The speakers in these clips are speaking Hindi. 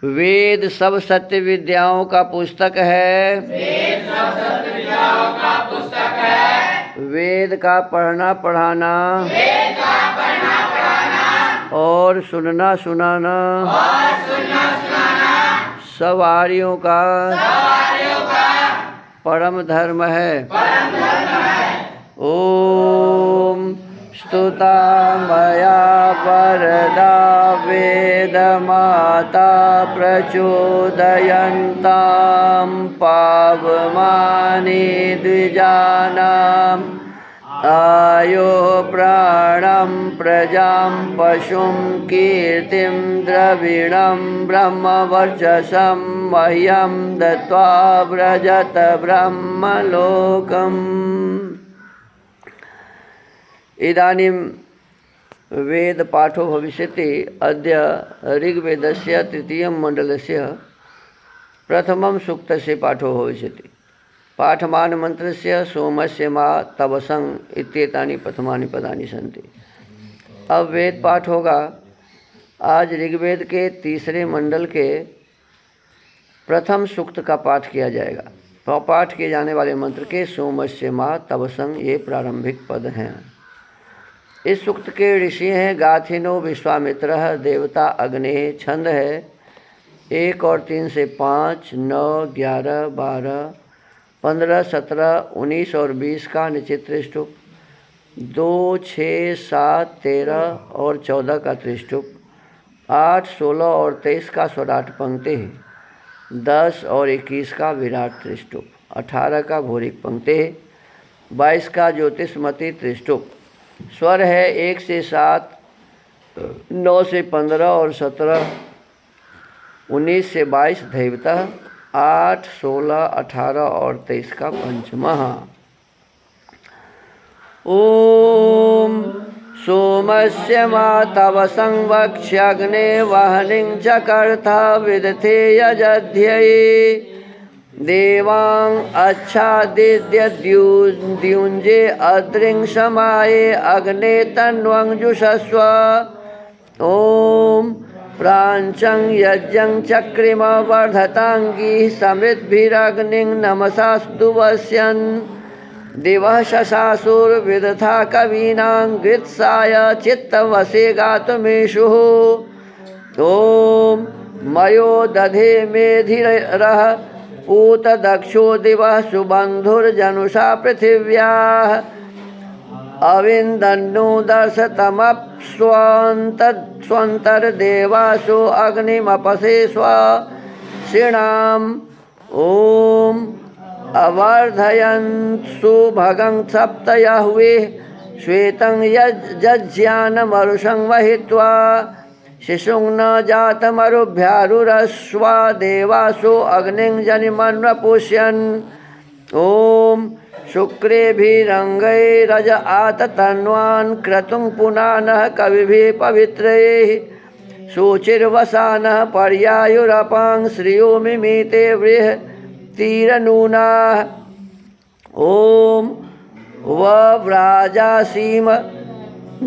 वेद सब सत्य विद्याओं का पुस्तक है। वेद सब सत्य विद्याओं का पुस्तक है। वेद का पढ़ना पढ़ाना, वेद का पढ़ना पढ़ाना और सुनना सुनाना और सुनना सुनाना सब आर्यों का सवारियों का परम धर्म है। परम धर्म है। ओम स्तुता मया वरदा वेद माता प्रचोदयन्तां पावमानि द्विजानाम् आयो प्राणं प्रजां पशुं कीर्तिं द्रविणं ब्रह्मवर्चसं मह्यं दत्त्वा व्रजत ब्रह्मलोकम्। इदानीं वेदपाठो भविष्यति। अद्य ऋग्वेदस्य तृतीयं मण्डलस्य प्रथमं सूक्तस्य पाठो भविष्यति। पाठमान मंत्रस्य सोमस्य मा तवसं इत्येतानि प्रथमानि पदानि सन्ति। अब वेद पाठ होगा। आज ऋग्वेद के तीसरे मंडल के प्रथम सूक्त का पाठ किया जाएगा। तो पाठ किए जाने वाले मंत्र के सोमस्य मा तवसं ये प्रारंभिक पद हैं। इस सूक्त के ऋषि हैं गाथिनो विश्वामित्र, देवता अग्नि, छंद है 1 और 3 से 5, 9, 11, 12, 15, 17, 19 और 20 का निश्चित त्रिष्टुप, 2, 6, 7, 13 और 14 का त्रिष्टुप, 8, 16 और 23 का स्वराट पंक्ति, 10 और 21 का विराट त्रिष्टुप, 18 का भौरिक पंक्ति, 22 का ज्योतिषमती त्रिष्टुप। स्वर है 1 से 7, 9 से 15 और 17, 19 से 22 दैवता, 8, 16, 18 और 23 का पंचमा। ओम सोमस्य मा तवसं वक्ष्यग्ने वह्निं चकर्था विदथे यजध्यै देवां अच्छादिद्युञ्जे अद्रिं समाये अग्ने तन्वं जुषस्व। ओम प्राञ्चं यज्ञं चक्रिम वर्धताङ्गी समृद्भिरग्निं नमसास्तु वस्यन् दिवः शशासुर्विदथा कवीनां गृत्साय चित्तवसे गातुमीशुः। ओम मयो दधे मेधिरः पूत दक्षो दिवः सुबन्धुर्जनुषा पृथिव्याः अविन्दन्नु दर्शतमप्स्वन्तर्देवासु अग्निमपसे स्वशिणाम्। ओम अवर्धयन्सु भगं सप्तयह्वे श्वेतं यज्ञानमरुषं वहित्वा शिशुं न जातमरुभ्यारुरश्वा देवासु अग्निं जनिमन्वपुष्यन्। ओम शुक्रेभिरङ्गैरज आततन्वान् क्रतुं पुनानः कविभिः पवित्रैः शुचिर्वसानः पर्यायुरपां श्रियो मिमीते बृहतीरनूनाः। ओम वव्राजासीम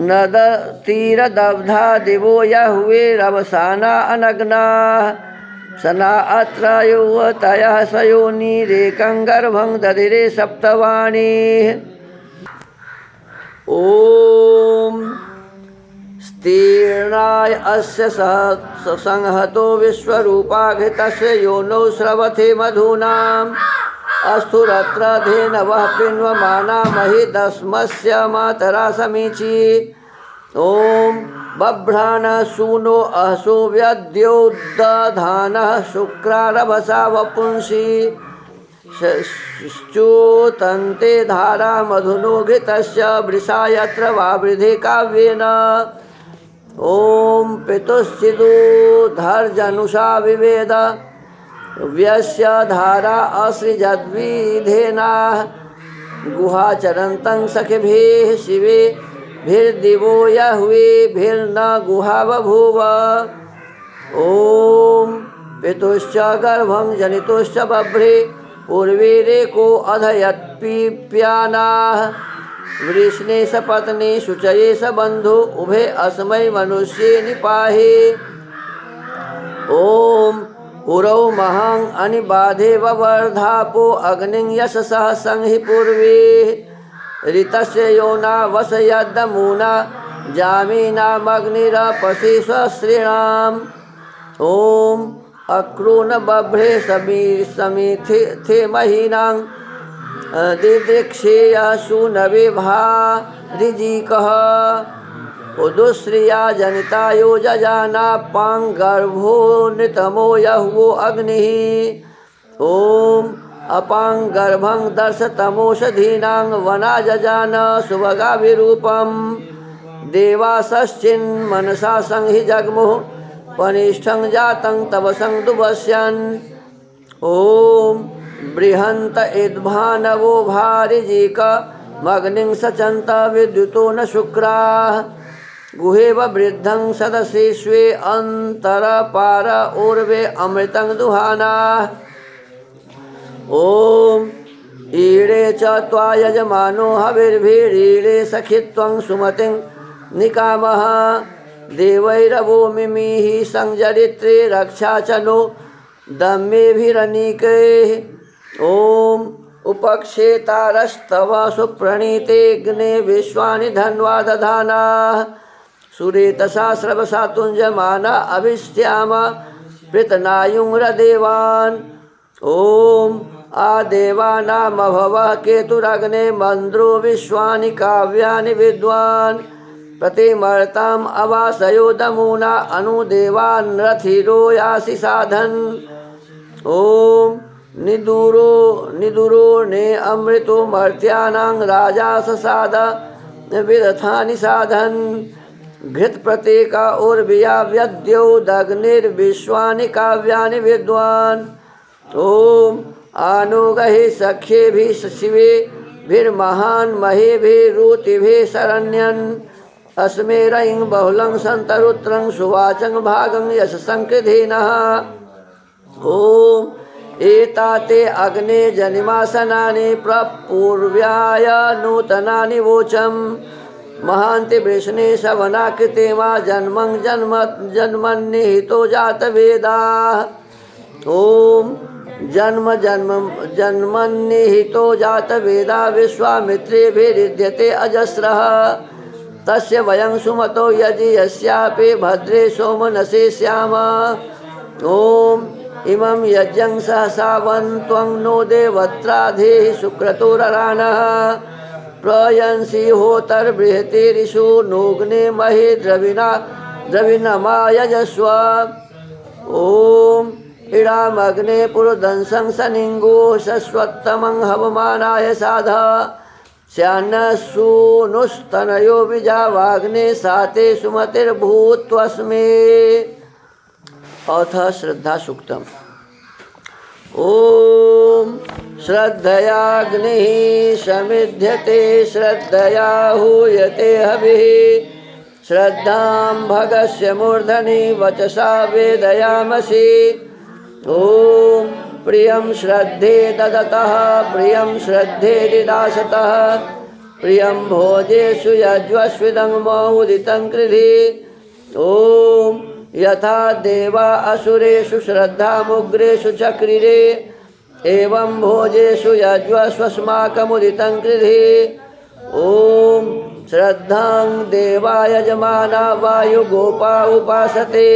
नदतीरदब्धा दिवो यह्वेरवसाना अनग्नाः सना अत्र युवतयः सयोनिरेकं गर्भं दधिरे सप्तवाणीः। ओम स्तीर्णाय अस्य संहतो विश्वरूपाघृतस्य योनौ स्रवथे मधूनाम् अस्थुरत्र धेनवः पिन्वमाना महिदस्मस्य मातरा समीची। ओम बभ्राणः सूनो अहसो व्यद्योदधानः शुक्रारभसा वपुंसि श्चोतन्ते धारा मधुनो घृतस्य वृषा यत्र वावृधे काव्येन। ओम पितुश्चिदुधर्जनुषा विवेद व्यस्य धारा असृजद्विधेनाः गुहाचरन्तं सखिभिः शिवेभिर्दिवो यह्वेभिर्न गुहा बभूव। ओम पितुश्च गर्भं जनितुश्च बभ्रे पूर्वीरेको अधयत्पीप्यानाः वृष्णे सपत्नी शुचये सबन्धु उभे अस्मै मनुष्ये निपाहि। ओम पुरौ महं अनिबाधे ववर्धापो अग्निं यशसः संहि पूर्वे ऋतस्य योना वसयद्दमूना जामीनामग्निरपसि स्वश्रीणाम् ॐ अक्रून बभ्रे समिथे महीनां दिदृक्षेय सूनवे भारिजीकः उदुश्रिया जनितायो जजाना पांगर्भो नृतमो यहुवो अग्निः ॐ अपांगर्भं दर्शतमोषधीनां वना जजान सुभगाभिरूपं देवासश्चिन्मनसा संहि जग्मुः पनिष्ठं जातं तवसं दुभस्यन् ॐ बृहन्त इद्भानवो भारिजीक मग्निं सचन्त विद्युतो न शुक्राः गुहेव वृद्धं सदसि स्वे अन्तरपार ऊर्वे अमृतं दुहानाः ॐ ईडे च त्वा यजमानो हविर्भिरीडे सखित्वं सुमतिं निकामः देवैरवो मिमीः संजरित्रे रक्षा च नो दम्मेभिरनीकैः ॐ उपक्षेतारस्तव सुप्रणीतेऽग्ने विश्वानि धन्वा दधानाः सुरेतसा स्रवसा तुञ्जमाना अभिष्ट्याम पृतनायुङ्रदेवान् ॐ आदेवानामभवः केतुरग्ने मन्द्रो विश्वानि काव्यानि विद्वान् प्रतिमर्ताम् अवासयो दमूना अनुदेवान् रथिरो यासि साधन् ॐ निदूरो ने अमृतो मर्त्यानां राजा ससाद विदथानि साधन् घृत प्रतीका उर्विया व्यद्यो दग्निर्विश्वानि काव्यानि विद्वान् ॐ आनुगहि सख्येभिः शिवेभिर्महान् महेभिरुतिभिः शरण्यन् अस्मे रयिं बहुलं सन्तरुत्रं सुवाचं भागं यशसंकृधिनः ॐ एताते अग्ने जनिमासनानि प्रपूर्व्याय नूतनानि वोचं महान्ति वृष्णे शवनाकृते मा जन्मं जन्मन्निहितो जातवेदाः ॐ जन्मन्निहितो जातवेदा विश्वामित्रेभिरुध्यते अजस्रः तस्य वयं सुमतो यदि यस्यापि भद्रे सोमनसे स्याम ॐ इमं यज्ञं सहसावन्त्वं नो देवत्राधेहि सुक्रतुरराणः प्रयंसि होतर्बृहतीरिषु नोग्ने महे द्रविणमा यजस्व ॐ इडामग्ने पुरुदंसं सनिङ्गो शश्वत्तमं हवमानाय साध स्यान्नसूनुस्तनयो विजावाग्ने साते सुमतिर्भूत्वस्मे अथ श्रद्धा सूक्तम् ॐ श्रद्धयाग्निः समिध्यते श्रद्धया हूयते हविः श्रद्धां भगस्य मूर्धनि वचसा वेदयामसि ॐ प्रियं श्रद्धे ददतः प्रियं श्रद्धे दिदासतः प्रियं भोजेषु यज्वस्विदं मौदितं कृधि ॐ यथा देवा असुरेषु श्रद्धामुग्रेषु चक्रिरे एवं भोजेषु यज्वस्वस्माकमुदितं कृधि ॐ श्रद्धां देवा यजमाना वायुगोपा उपासते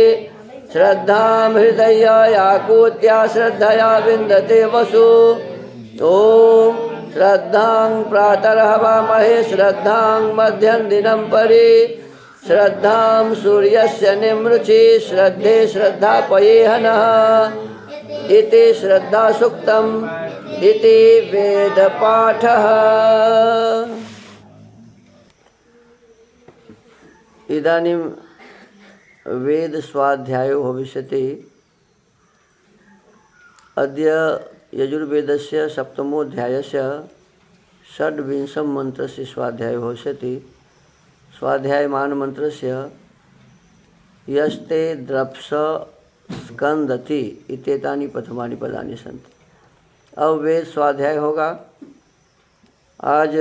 श्रद्धां हृदयाकुत्या श्रद्धया विन्दते वसु ॐ श्रद्धां प्रातर्हवामहे श्रद्धां मध्यं दिनं परि श्रद्धां सूर्यस्य निमृचि श्रद्धे श्रद्धापयेहनः इति श्रद्धासूक्तम् इति वेदपाठः। इदानीं वेदस्वाध्यायो भविष्यति। अद्य यजुर्वेदस्य सप्तमोऽध्यायस्य षड्विंशं मन्त्रस्य स्वाध्यायो भविष्यति। स्वाध्यायमान मन्त्रस्य यस्ते द्रप्स स्कंदति इत्येतानि प्रथमानि पदानि सन्ति। अब वेद स्वाध्याय होगा। आज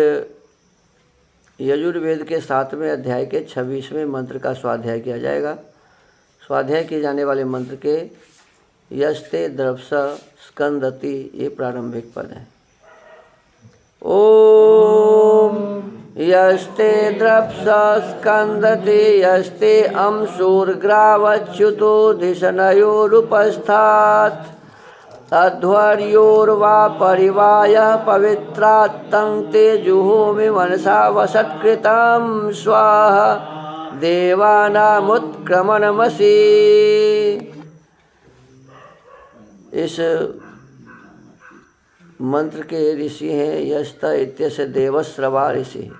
यजुर्वेद के 7वें अध्याय के 26वें मंत्र का स्वाध्याय किया जाएगा। स्वाध्याय किए जाने वाले मंत्र के यस्ते द्रवस स्कंदति, ये प्रारंभिक पद है। ओम यस्ते द्रवस स्कंदति यस्ते अम्शूर्ग्रावच्युतो धिषणयोरुपस्थात् अध्वर्योर्वा परिवायः पवित्रात्तं ते जुहोमि मनसा वसत्कृतं स्वाहा देवानामुत्क्रमणमसि। इस मंत्र के ऋषि हैं यस्त इत्यस्य देवश्रवा ऋषि।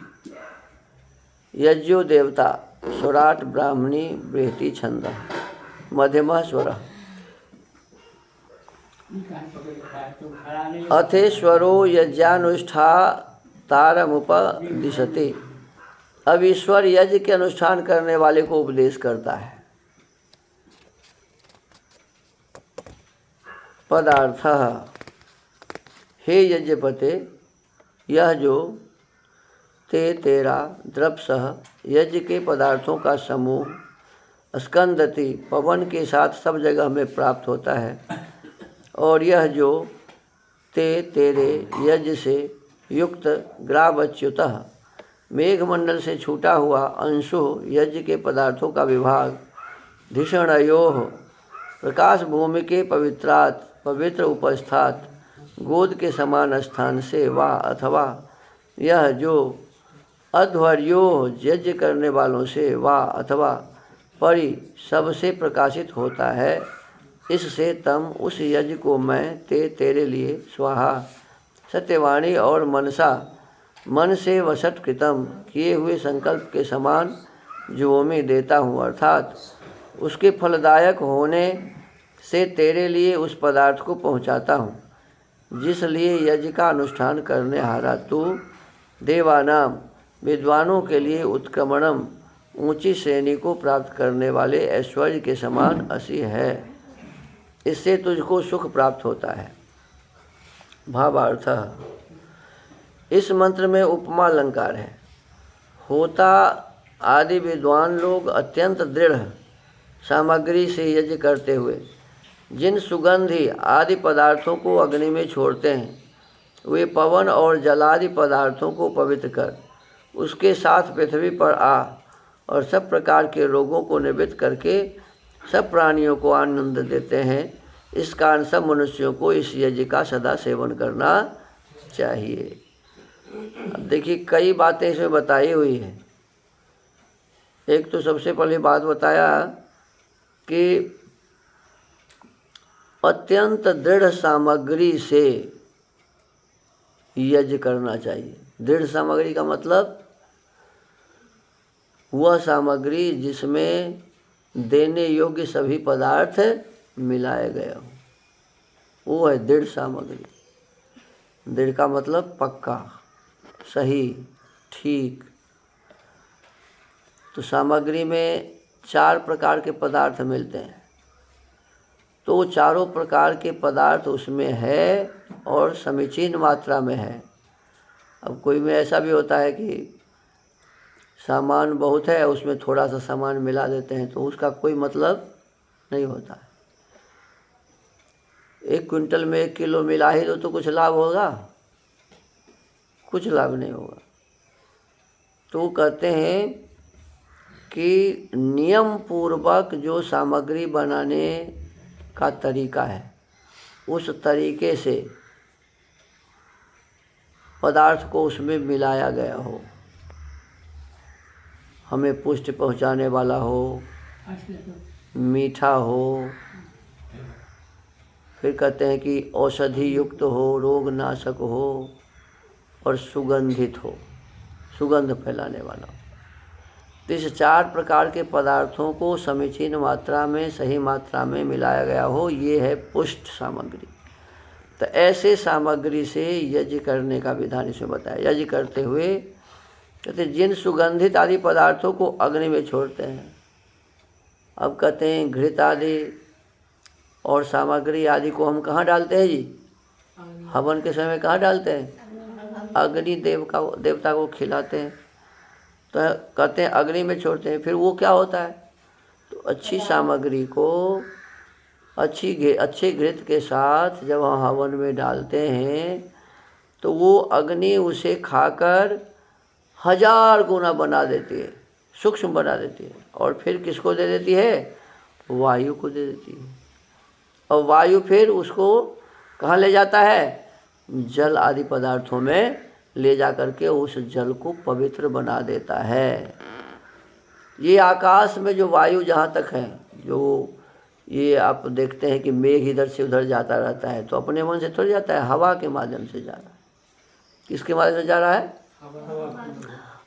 यज्ञो देवता स्वराट ब्राह्मणी बृहति छंद मध्यमः स्वर। अथेश्वरो यज्ञानुष्ठातारमुपदिशति। अब ईश्वर यज्ञ के अनुष्ठान करने वाले को उपदेश करता है। पदार्थः, हे यज्ञपते, यह जो ते तेरा द्रवसः यज्ञ के पदार्थों का समूह स्कंदति पवन के साथ सब जगह में प्राप्त होता है, और यह जो ते तेरे यज्ञ से युक्त ग्रावच्युतः मेघमंडल से छूटा हुआ अंशु यज्ञ के पदार्थों का विभाग धिषणयोः प्रकाश भूमि के पवित्रात् पवित्र उपस्थात गोद के समान स्थान से वा अथवा यह जो अध्वर्यो यज्ञ करने वालों से वा अथवा परि सबसे प्रकाशित होता है, इससे तम उस यज्ञ को मैं तेरे लिए स्वाहा सत्यवाणी और मनसा मन से वसत कृतम किए हुए संकल्प के समान जुहोमि देता हूँ, अर्थात उसके फलदायक होने से तेरे लिए उस पदार्थ को पहुँचाता हूँ जिसलिए यज्ञ का अनुष्ठान करने हारा तू देवानाम विद्वानों के लिए उत्क्रमणम ऊंची श्रेणी को प्राप्त करने वाले ऐश्वर्य के समान असी है। इससे तुझको सुख प्राप्त होता है। भावार्थ, इस मंत्र में उपमा अलंकार है। होता आदि विद्वान लोग अत्यंत दृढ़ सामग्री से यज्ञ करते हुए जिन सुगंधी आदि पदार्थों को अग्नि में छोड़ते हैं, वे पवन और जलादि पदार्थों को पवित्र कर उसके साथ पृथ्वी पर आ और सब प्रकार के रोगों को निवृत्त करके सब प्राणियों को आनंद देते हैं। इस कारण सब मनुष्यों को इस यज्ञ का सदा सेवन करना चाहिए। अब देखिए कई बातें इसमें बताई हुई हैं। एक तो सबसे पहले बात बताया कि अत्यंत दृढ़ सामग्री से यज्ञ करना चाहिए। दृढ़ सामग्री का मतलब वह सामग्री जिसमें देने योग्य सभी पदार्थ मिलाए गए हो, वो है दृढ़ सामग्री। दृढ़ का मतलब पक्का, सही, ठीक। तो सामग्री में 4 प्रकार के पदार्थ मिलते हैं, तो चारों प्रकार के पदार्थ उसमें है और समीचीन मात्रा में है। अब कोई में ऐसा भी होता है कि सामान बहुत है, उसमें थोड़ा सा सामान मिला देते हैं, तो उसका कोई मतलब नहीं होता है। 1 क्विंटल में 1 किलो मिला ही तो कुछ लाभ होगा? कुछ लाभ नहीं होगा। तो कहते हैं कि नियम पूर्वक जो सामग्री बनाने का तरीका है, उस तरीके से पदार्थ को उसमें मिलाया गया हो, हमें पुष्टि पहुंचाने वाला हो, मीठा हो, फिर कहते हैं कि औषधि युक्त हो, रोग नाशक हो और सुगंधित हो, सुगंध फैलाने वाला हो। तो इस 4 प्रकार के पदार्थों को समीचीन मात्रा में, सही मात्रा में मिलाया गया हो, ये है पुष्ट सामग्री। तो ऐसे सामग्री से यज्ञ करने का विधान इसमें बताया। यज्ञ करते हुए कहते जिन सुगंधित आदि पदार्थों को अग्नि में छोड़ते हैं। अब कहते हैं घृत आदि और सामग्री आदि को हम कहाँ डालते हैं जी? हवन के समय कहाँ डालते हैं? अग्नि देवता को खिलाते हैं। तो कहते हैं अग्नि में छोड़ते हैं। फिर वो क्या होता है? तो अच्छी सामग्री को अच्छे घृत के साथ जब हम हवन में डालते हैं तो वो अग्नि उसे खाकर 1000 गुना बना देती है, सूक्ष्म बना देती है, और फिर किसको दे देती है? वायु को दे देती है। और वायु फिर उसको कहाँ ले जाता है? जल आदि पदार्थों में ले जा करके उस जल को पवित्र बना देता है। ये आकाश में जो वायु जहाँ तक है, जो ये आप देखते हैं कि मेघ इधर से उधर जाता रहता है, तो अपने मन से थोड़ी जाता है, हवा के माध्यम से जा रहा है। किसके माध्यम से जा रहा है?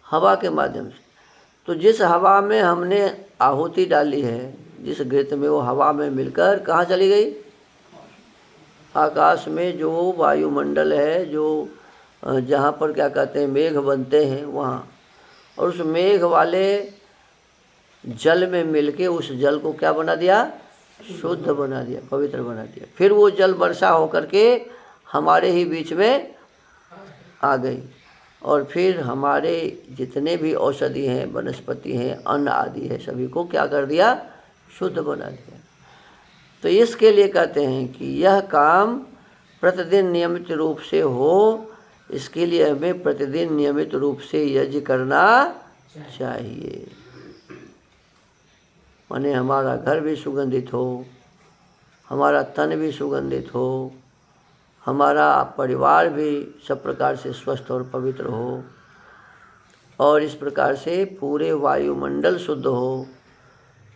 हवा के माध्यम से। तो जिस हवा में हमने आहुति डाली है, जिस घृत में, वो हवा में मिलकर कहाँ चली गई? आकाश में जो वायुमंडल है, जो जहाँ पर क्या कहते हैं मेघ बनते हैं वहाँ, और उस मेघ वाले जल में मिलके उस जल को क्या बना दिया? शुद्ध बना दिया, पवित्र बना दिया। फिर वो जल वर्षा होकर के हमारे ही बीच में आ गई, और फिर हमारे जितने भी औषधि हैं, वनस्पति हैं, अन्न आदि है, सभी को क्या कर दिया? शुद्ध बना दिया। तो इसके लिए कहते हैं कि यह काम प्रतिदिन नियमित रूप से हो, इसके लिए हमें प्रतिदिन नियमित रूप से यज्ञ करना चाहिए। माने हमारा घर भी सुगंधित हो, हमारा तन भी सुगंधित हो, हमारा परिवार भी सब प्रकार से स्वस्थ और पवित्र हो, और इस प्रकार से पूरे वायुमंडल शुद्ध हो,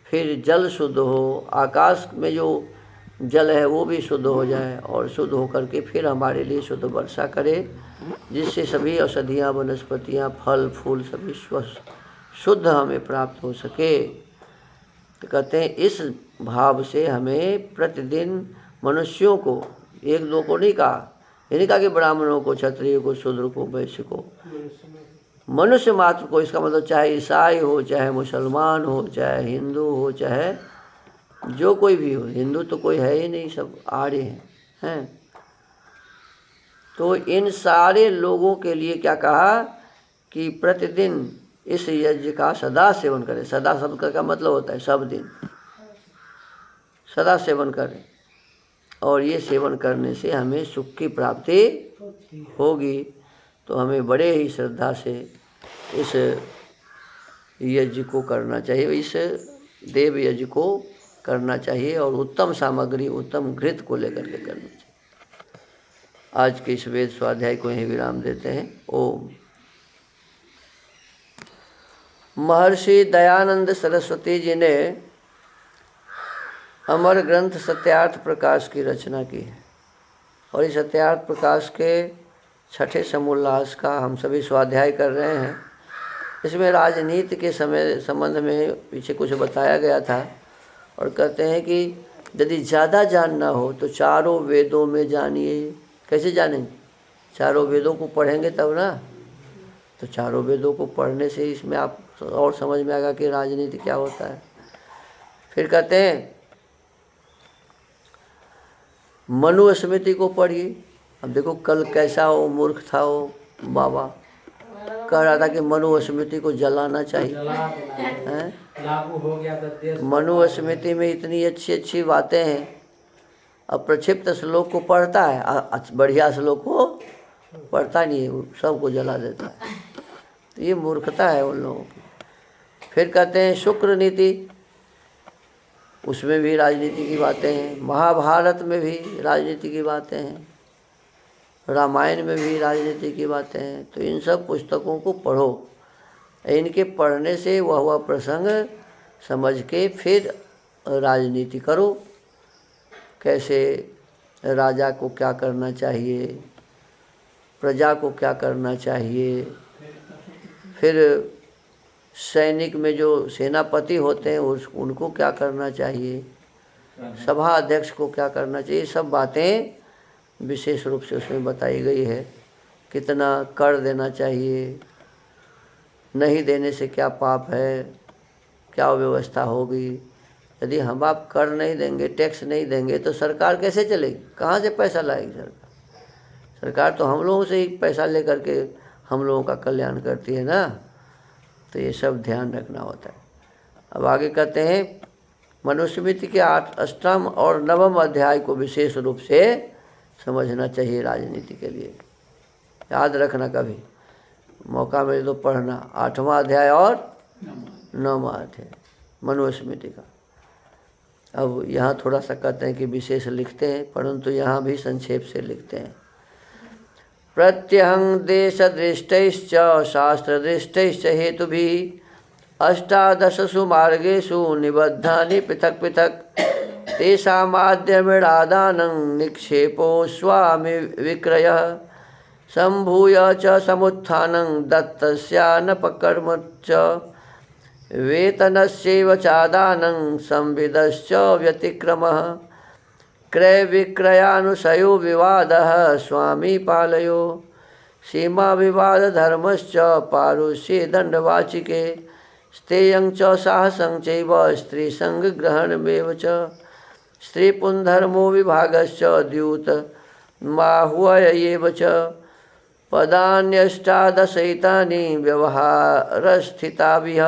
फिर जल शुद्ध हो, आकाश में जो जल है वो भी शुद्ध हो जाए, और शुद्ध होकर के फिर हमारे लिए शुद्ध वर्षा करे, जिससे सभी औषधियाँ, वनस्पतियाँ, फल फूल सभी शुद्ध हमें प्राप्त हो सके। तो कहते हैं इस भाव से हमें प्रतिदिन मनुष्यों को, एक दो को नहीं कहा, ये नहीं कहा कि ब्राह्मणों को, क्षत्रिय को, शूद्र को, वैश्य को, मनुष्य मात्र को। इसका मतलब चाहे ईसाई हो, चाहे मुसलमान हो, चाहे हिंदू हो, चाहे जो कोई भी हो। हिंदू तो कोई है ही नहीं, सब आर्य हैं। तो इन सारे लोगों के लिए क्या कहा कि प्रतिदिन इस यज्ञ का सदा सेवन करें। सदा शब्द का मतलब होता है सब दिन, सदा सेवन करें, और ये सेवन करने से हमें सुख की प्राप्ति होगी। तो हमें बड़े ही श्रद्धा से इस यज्ञ को करना चाहिए, इस देव यज्ञ को करना चाहिए, और उत्तम सामग्री, उत्तम घृत को लेकर के करना चाहिए। आज के इस वेद स्वाध्याय को यहीं विराम देते हैं। ओम। महर्षि दयानंद सरस्वती जी ने अमर ग्रंथ सत्यार्थ प्रकाश की रचना की है, और इस सत्यार्थ प्रकाश के 6ठे समोल्लास का हम सभी स्वाध्याय कर रहे हैं। इसमें राजनीति के संबंध में पीछे कुछ बताया गया था, और कहते हैं कि यदि ज़्यादा जानना हो तो चारों वेदों में जानिए। कैसे जानेंगे? चारों वेदों को पढ़ेंगे तब ना। तो चारों वेदों को पढ़ने से इसमें आप और समझ में आएगा कि राजनीति क्या होता है। फिर कहते हैं मनु स्मृति को पढ़िए। अब देखो कल कैसा हो मूर्ख था वो बाबा, कह रहा था कि मनु स्मृति को जलाना चाहिए। लागू हो गया तो देश। मनु स्मृति में इतनी अच्छी अच्छी बातें हैं, अब प्रक्षिप्त श्लोक को पढ़ता है, बढ़िया श्लोक को पढ़ता नहीं है, सबको जला देता है। तो ये मूर्खता है उन लोगों की। फिर कहते हैं शुक्र नीति, उसमें भी राजनीति की बातें हैं। महाभारत में भी राजनीति की बातें हैं, रामायण में भी राजनीति की बातें हैं। तो इन सब पुस्तकों को पढ़ो, इनके पढ़ने से वह प्रसंग समझ के फिर राजनीति करो। कैसे राजा को क्या करना चाहिए, प्रजा को क्या करना चाहिए, फिर सैनिक में जो सेनापति होते हैं उनको क्या करना चाहिए, सभा अध्यक्ष को क्या करना चाहिए, सब बातें विशेष रूप से उसमें बताई गई है। कितना कर देना चाहिए, नहीं देने से क्या पाप है, क्या व्यवस्था होगी। यदि हम आप कर नहीं देंगे, टैक्स नहीं देंगे तो सरकार कैसे चलेगी? कहाँ से पैसा लाएगी सरकार? सरकार तो हम लोगों से ही पैसा लेकर के हम लोगों का कल्याण करती है ना। तो ये सब ध्यान रखना होता है। अब आगे कहते हैं मनुस्मृति के अष्टम और नवम अध्याय को विशेष रूप से समझना चाहिए राजनीति के लिए। याद रखना, कभी मौका मिले तो पढ़ना, 8वां अध्याय और 9वां अध्याय मनुस्मृति का। अब यहाँ थोड़ा सा कहते हैं कि विशेष लिखते हैं, परंतु यहाँ भी संक्षेप से लिखते हैं। प्रत्यहं देशदृष्टैश्च शास्त्रदृष्टैश्च हेतुभिः अष्टादशसु मार्गेषु निबद्धानि पृथक् पृथक् तेषामाद्यमिडादानं निक्षेपो स्वामि विक्रयः सम्भूय च समुत्थानं दत्तस्यानपकर्म च वेतनस्यैव चादानं संविदश्च व्यतिक्रमः क्रय विक्रयानुशयो विवादः स्वामी पालयो सीमा विवाद धर्मश्च पारुष्ये दंडवाचिके स्तेयं च साहसं चैव स्त्री संग ग्रहणमेव च स्त्रीपुंधर्मो विभागश्च द्यूत माहुयैव च पदान्यष्टादशैतानि व्यवहारस्थिताभिः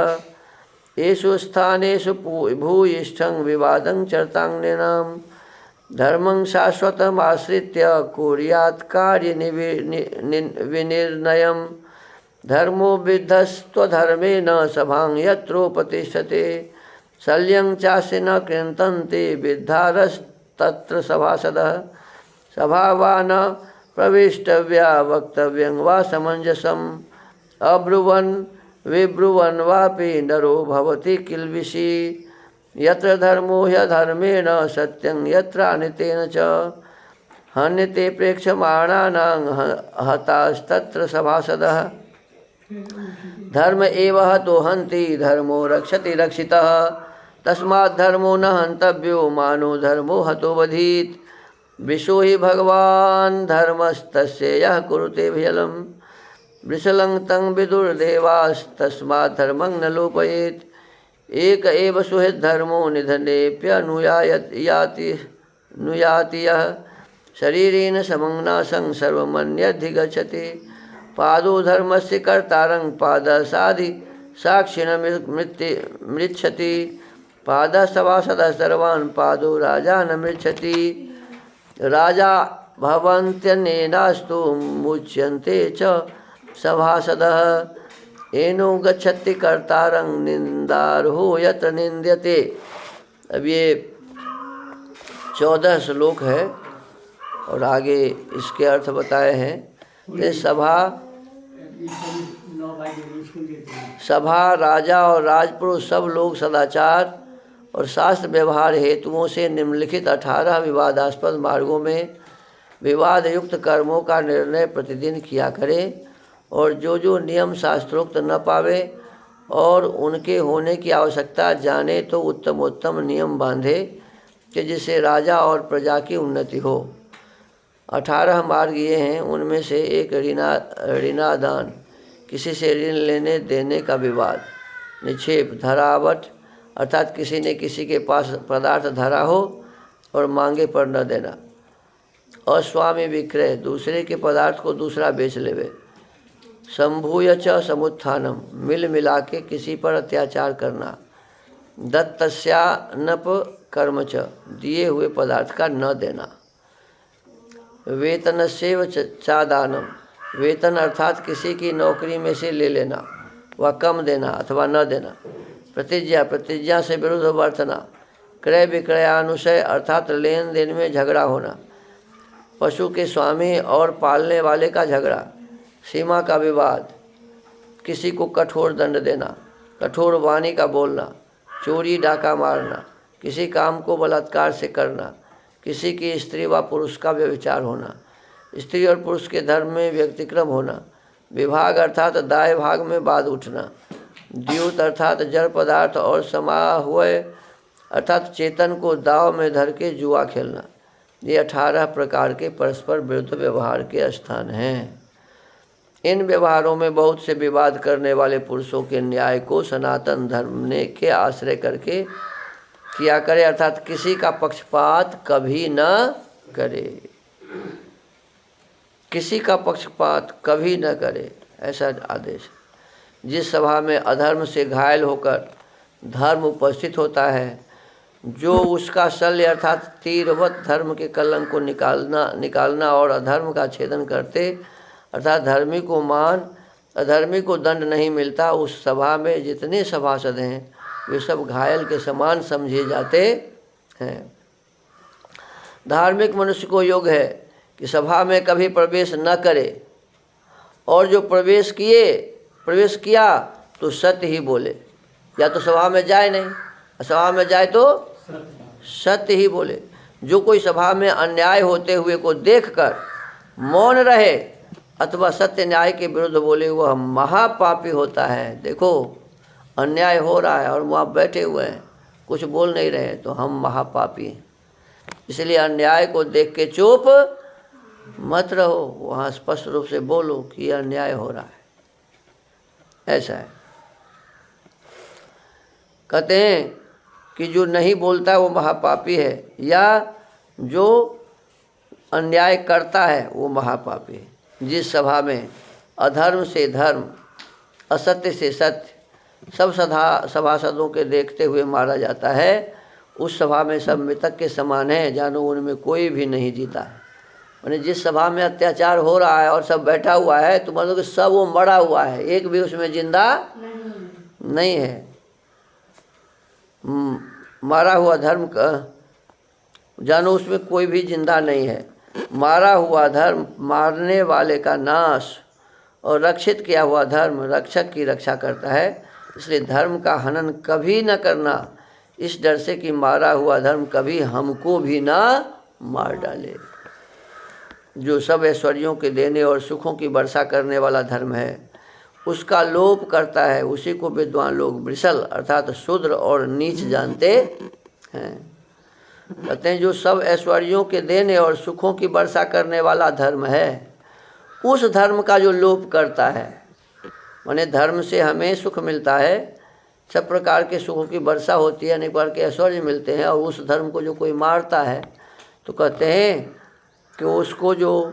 येषु स्थानेषु भूयिष्ठं विवादं चर्ताङ्गीनां धर्मं शाश्वतमाश्रित्य कुर्यात् कार्यविनिर्णयं धर्मो विद्धस्त्वधर्मेण सभां यत्रोपतिष्ठते शल्यं चास्य न कृन्तन्ते विद्धारस्तत्र सभासदः सभावा न प्रवेष्टव्या वक्तव्यं वा समञ्जसम् अब्रुवन् विब्रुवन् वापि नरो भवति किल्बिषी यत्र धर्मो ह्यधर्मेण सत्यं यत्रानितेन च हन्यते प्रेक्षमाणानां हतास्तत्र सभासदः धर्म एव हतो हन्ति धर्मो रक्षति रक्षितः तस्मात् धर्मो न हन्तव्यो मानो धर्मो हतो वधीत् विशो हि भगवान् धर्मस्तस्य यः कुरुते भयलं वृषलं तं विदुर्देवास्तस्मात् धर्मं न लोपयेत् एक एव सुहृद धर्मो निधनेऽप्यनुयाति यः शरीरेण समंनासं सर्वमन्यधिगच्छति पादो धर्मस्य कर्तारं पादसादि साक्षिणं मृच्छति पादः सभासदः सर्वान् पादो राजा न मृच्छति राजा भवन्त्यनेनास्तु मुच्यन्ते च सभासदः एनो गच्छति कर्तारं निंदार्हो यत्र निंद्यते। अब ये 14 श्लोक है और आगे इसके अर्थ बताए हैं। ये सभा राजा और राजपुरुष सब लोग सदाचार और शास्त्र व्यवहार हेतुओं से निम्नलिखित 18 विवादास्पद मार्गों में विवाद युक्त कर्मों का निर्णय प्रतिदिन किया करें और जो नियम शास्त्रोक्त न पावे और उनके होने की आवश्यकता जाने तो उत्तम उत्तम नियम बांधे कि जिससे राजा और प्रजा की उन्नति हो। 18 मार्ग ये हैं। उनमें से एक ऋणादान, किसी से ऋण लेने देने का विवाद। निक्षेप, धरावट अर्थात किसी ने किसी के पास पदार्थ धरा हो और मांगे पर न देना। अस्वामी विक्रय, दूसरे के पदार्थ को दूसरा बेच लेवे। संभूय च समुत्थानम, मिल मिला के किसी पर अत्याचार करना। दत्तस्यानप कर्म च, दिए हुए पदार्थ का न देना। वेतनस्यैव चादानम, वेतन अर्थात किसी की नौकरी में से ले लेना व कम देना अथवा न देना। प्रतिज्ञा, प्रतिज्ञा से विरुद्ध वर्तना। क्रय विक्रयानुशय अर्थात लेन देन में झगड़ा होना। पशु के स्वामी और पालने वाले का झगड़ा। सीमा का विवाद, किसी को कठोर दंड देना। कठोर वाणी का बोलना। चोरी डाका मारना। किसी काम को बलात्कार से करना। किसी की स्त्री व पुरुष का व्यभिचार होना। स्त्री और पुरुष के धर्म में व्यतिक्रम होना। विभाग अर्थात दाएं भाग में बाद उठना। द्यूत अर्थात जड़ पदार्थ और समाहुय अर्थात चेतन को दाव में धर के जुआ खेलना। ये 18 प्रकार के परस्पर विरुद्ध व्यवहार के स्थान हैं। इन व्यवहारों में बहुत से विवाद करने वाले पुरुषों के न्याय को सनातन धर्म ने के आश्रय करके किया करे, अर्थात किसी का पक्षपात कभी न करे। किसी का पक्षपात कभी न करे, ऐसा आदेश। जिस सभा में अधर्म से घायल होकर धर्म उपस्थित होता है जो उसका शल्य अर्थात तीरवत धर्म के कलंक को निकालना और अधर्म का छेदन करते अर्थात धर्मी को मान अधर्मी को दंड नहीं मिलता, उस सभा में जितने सभासद हैं वे सब घायल के समान समझे जाते हैं। धार्मिक मनुष्य को योग है कि सभा में कभी प्रवेश न करे, और जो प्रवेश किया तो सत्य ही बोले, या तो सभा में जाए नहीं, सभा में जाए तो सत्य ही बोले। जो कोई सभा में अन्याय होते हुए को देखकर मौन रहे अथवा सत्य न्याय के विरुद्ध बोले वह महापापी होता है। देखो अन्याय हो रहा है और वहाँ बैठे हुए हैं, कुछ बोल नहीं रहे, तो हम महापापी हैं। इसलिए अन्याय को देख के चुप मत रहो, वहाँ स्पष्ट रूप से बोलो कि अन्याय हो रहा है, ऐसा है। कहते हैं कि जो नहीं बोलता वो महापापी है, या जो अन्याय करता है वो महापापी है। जिस सभा में अधर्म से धर्म, असत्य से सत्य सब सभासदों के देखते हुए मारा जाता है, उस सभा में सब मृतक के समान है, जानो उनमें कोई भी नहीं जीता है। मैंने जिस सभा में अत्याचार हो रहा है और सब बैठा हुआ है, तो मतलब कि सब वो मरा हुआ है, एक भी उसमें जिंदा नहीं है। मारा हुआ धर्म का जानो उसमें कोई भी जिंदा नहीं है। मारा हुआ धर्म मारने वाले का नाश, और रक्षित किया हुआ धर्म रक्षक की रक्षा करता है। इसलिए धर्म का हनन कभी न करना, इस डर से कि मारा हुआ धर्म कभी हमको भी ना मार डाले। जो सब ऐश्वर्यों के देने और सुखों की वर्षा करने वाला धर्म है, उसका लोप करता है, उसी को विद्वान लोग वृषल अर्थात शूद्र और नीच जानते हैं। कहते हैं जो सब ऐश्वर्यों के देने और सुखों की वर्षा करने वाला धर्म है, उस धर्म का जो लोप करता है, माने धर्म से हमें सुख मिलता है, सब प्रकार के सुखों की वर्षा होती है, अनेक प्रकार के ऐश्वर्य मिलते हैं, और उस धर्म को जो कोई मारता है तो कहते हैं कि उसको जो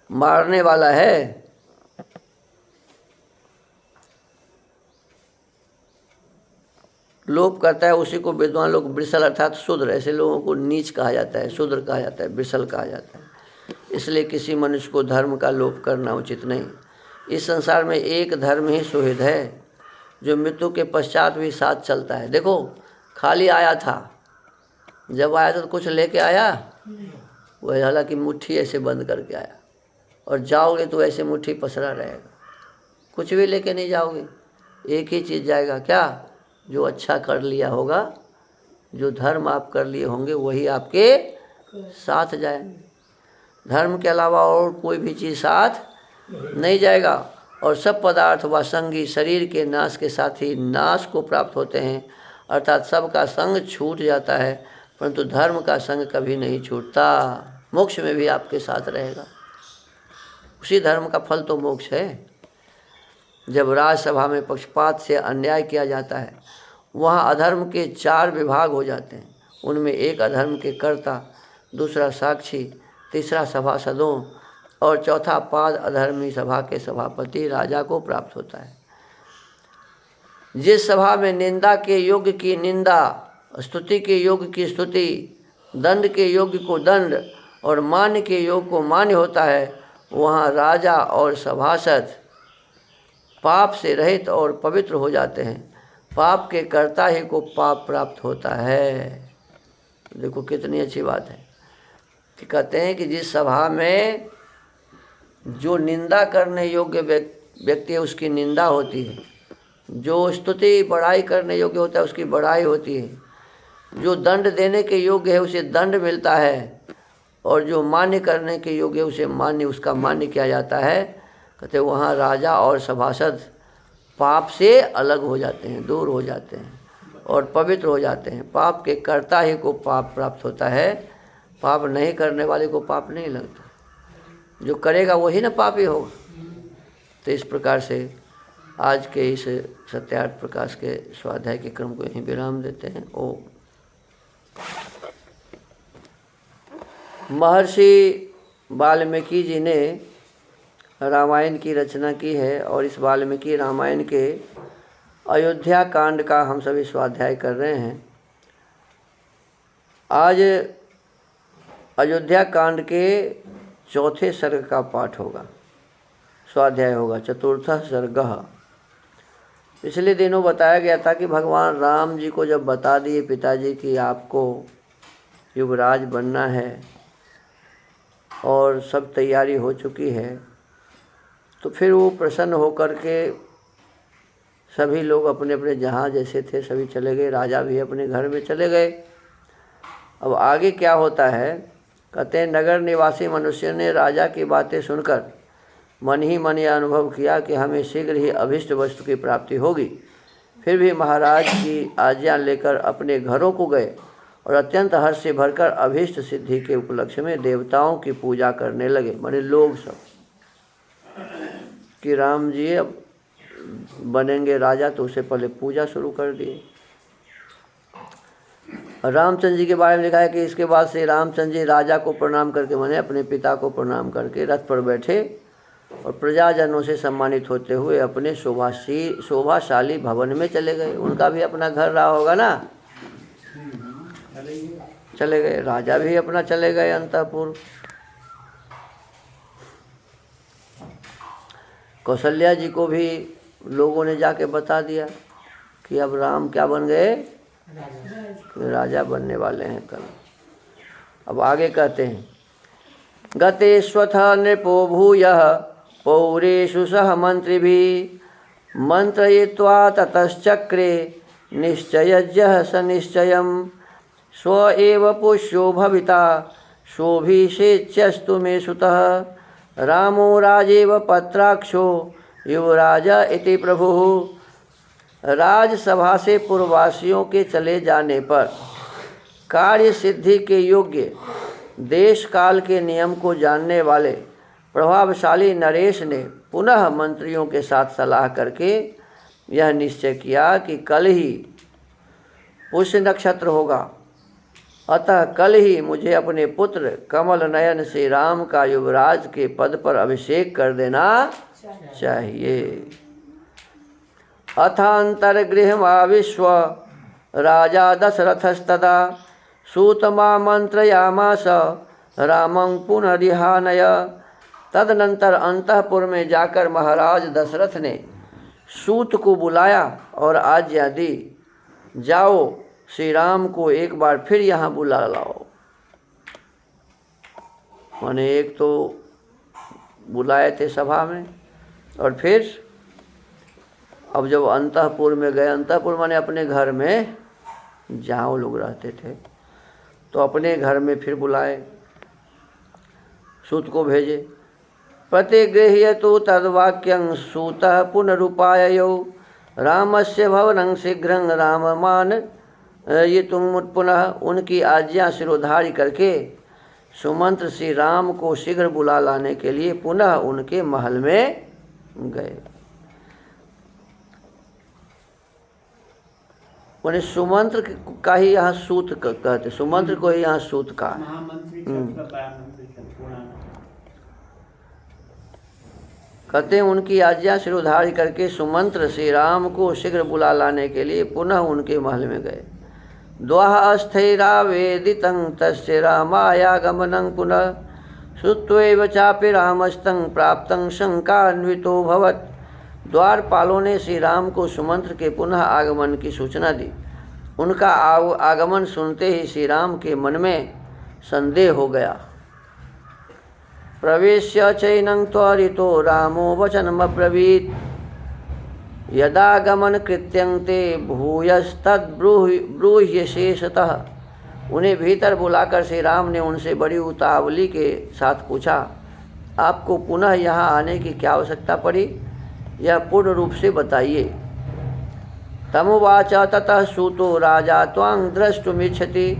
मारने वाला है लोप करता है, उसी को विद्वान लोग वृषल अर्थात शूद्र, ऐसे लोगों को नीच कहा जाता है, शूद्र कहा जाता है, वृषल कहा जाता है। इसलिए किसी मनुष्य को धर्म का लोप करना उचित नहीं। इस संसार में एक धर्म ही सुहृद है, जो मृत्यु के पश्चात भी साथ चलता है। देखो खाली आया था, जब आया था तो कुछ लेके आया, वह हालांकि मुट्ठी ऐसे बंद करके आया, और जाओगे तो ऐसे मुट्ठी पसरा रहेगा, कुछ भी लेके नहीं जाओगे। एक ही चीज़ जाएगा, क्या? जो अच्छा कर लिया होगा, जो धर्म आप कर लिए होंगे वही आपके साथ जाएंगे। धर्म के अलावा और कोई भी चीज़ साथ नहीं जाएगा। और सब पदार्थ व संगी शरीर के नाश के साथ ही नाश को प्राप्त होते हैं, अर्थात सबका संग छूट जाता है, परंतु धर्म का संग कभी नहीं छूटता, मोक्ष में भी आपके साथ रहेगा। उसी धर्म का फल तो मोक्ष है। जब राजसभा में पक्षपात से अन्याय किया जाता है, वहाँ अधर्म के 4 विभाग हो जाते हैं। उनमें एक अधर्म के कर्ता, दूसरा साक्षी, तीसरा सभासदों और चौथा पाद अधर्मी सभा के सभापति राजा को प्राप्त होता है। जिस सभा में निंदा के योग्य की निंदा, स्तुति के योग्य की स्तुति, दंड के योग्य को दंड और मान्य के योग्य को मान्य होता है, वहाँ राजा और सभासद पाप से रहित और पवित्र हो जाते हैं। पाप के कर्ता ही को पाप प्राप्त होता है। देखो कितनी अच्छी बात है कि कहते हैं कि जिस सभा में जो निंदा करने योग्य व्यक्ति है उसकी निंदा होती है, जो स्तुति बड़ाई करने योग्य होता है उसकी बड़ाई होती है, जो दंड देने के योग्य है उसे दंड मिलता है, और जो मान्य करने के योग्य है उसे मान्य उसका मान्य किया जाता है। कहते वहाँ राजा और सभासद पाप से अलग हो जाते हैं, दूर हो जाते हैं और पवित्र हो जाते हैं। पाप के कर्ता ही को पाप प्राप्त होता है, पाप नहीं करने वाले को पाप नहीं लगता, जो करेगा वही ना पापी होगा। तो इस प्रकार से आज के इस सत्यार्थ प्रकाश के स्वाध्याय के क्रम को यहीं विराम देते हैं। ओम। महर्षि वाल्मीकि जी ने रामायण की रचना की है, और इस वाल्मीकि रामायण के अयोध्या कांड का हम सभी स्वाध्याय कर रहे हैं। आज अयोध्या कांड के चौथे सर्ग का पाठ होगा, स्वाध्याय होगा, चतुर्थ सर्गः। पिछले दिनों बताया गया था कि भगवान राम जी को जब बता दिए पिताजी कि आपको युवराज बनना है और सब तैयारी हो चुकी है, तो फिर वो प्रसन्न होकर के सभी लोग अपने अपने जहाँ जैसे थे सभी चले गए, राजा भी अपने घर में चले गए। अब आगे क्या होता है, कहते हैं नगर निवासी मनुष्य ने राजा की बातें सुनकर मन ही मन यह अनुभव किया कि हमें शीघ्र ही अभिष्ट वस्तु की प्राप्ति होगी। फिर भी महाराज की आज्ञा लेकर अपने घरों को गए और अत्यंत हर्ष से भरकर अभिष्ट सिद्धि के उपलक्ष्य में देवताओं की पूजा करने लगे। माने लोग सब कि राम जी अब बनेंगे राजा, तो उससे पहले पूजा शुरू कर दिए। रामचंद्र जी के बारे में लिखा है कि इसके बाद से रामचंद्र जी राजा को प्रणाम करके, माने अपने पिता को प्रणाम करके रथ पर बैठे और प्रजाजनों से सम्मानित होते हुए अपने शोभाशाली भवन में चले गए। उनका भी अपना घर रहा होगा ना, चले गए। राजा भी अपना चले गए अंतःपुर। कौशल्या जी को भी लोगों ने जाके बता दिया कि अब राम क्या बन गए, राजा बनने वाले हैं कल। अब आगे कहते हैं गतेष्वथ नृपो भूयः पौरेषु सह मंत्रिभिः मंत्रयित्वा ततश्चक्रे निश्चयज्ञः स निश्चयम् स्व एव पुष्यो भविता शोभिषेच्यस्तु मे सुतः रामो राजेव पत्राक्षो युवराज इति प्रभुः। राजसभा से पूर्ववासियों के चले जाने पर कार्य सिद्धि के योग्य देश काल के नियम को जानने वाले प्रभावशाली नरेश ने पुनः मंत्रियों के साथ सलाह करके यह निश्चय किया कि कल ही पुष्य नक्षत्र होगा, अतः कल ही मुझे अपने पुत्र कमल नयन से राम का युवराज के पद पर अभिषेक कर देना चाहिए। अथान्तर्गृहमाविश्व राजा दशरथस्तदा सूतमामन्त्रयामास रामं पुनरिहानय। तदनंतर अंतःपुर में जाकर महाराज दशरथ ने सूत को बुलाया और आज्ञा दी, जाओ श्री राम को एक बार फिर यहाँ बुला लाओ। माने एक तो बुलाए थे सभा में, और फिर अब जब अंतःपुर में गए, अंतःपुर माने अपने घर में जहाँ वो लोग रहते थे, तो अपने घर में फिर बुलाए, सूत को भेजे। प्रतिगृह्यतु तद्वाक्यं सूतः पुनरुपाययौ रामस्य भवनं शीघ्रं राममान ये तुम पुनः। उनकी आज्ञा शिरोधार्य करके सुमंत्र श्री राम को शीघ्र बुला लाने के लिए पुनः उनके महल में गए। उन्हें सुमंत्र का ही यहाँ सूत कहते, सुमंत्र को ही यहाँ सूत का। कहते हैं उनकी आज्ञा शिरोधार्य करके सुमंत्र श्री राम को शीघ्र बुला लाने के लिए पुनः उनके महल में गए। द्वाह अस्थिरावेदितं तस्य रामायागमनं पुनः श्रुत्वैव चापि रामस्तं प्राप्तं शंकान्वितो भवत्। द्वारपालों ने श्री राम को सुमंत्र के पुनः आगमन की सूचना दी। उनका आगमन सुनते ही श्री राम के मन में संदेह हो गया। प्रवेश्य चैनं त्वरितो रामो वचनमब्रवीत् यदागमन कृत्यं ते भूयस्तद्ब्रूह्य शेषतः। उन्हें भीतर बुलाकर श्री राम ने उनसे बड़ी उतावली के साथ पूछा, आपको पुनः यहाँ आने की क्या आवश्यकता पड़ी, यह पूर्ण रूप से बताइए। तमुवाच ततः सूतो राजा त्वां द्रष्टुमिच्छति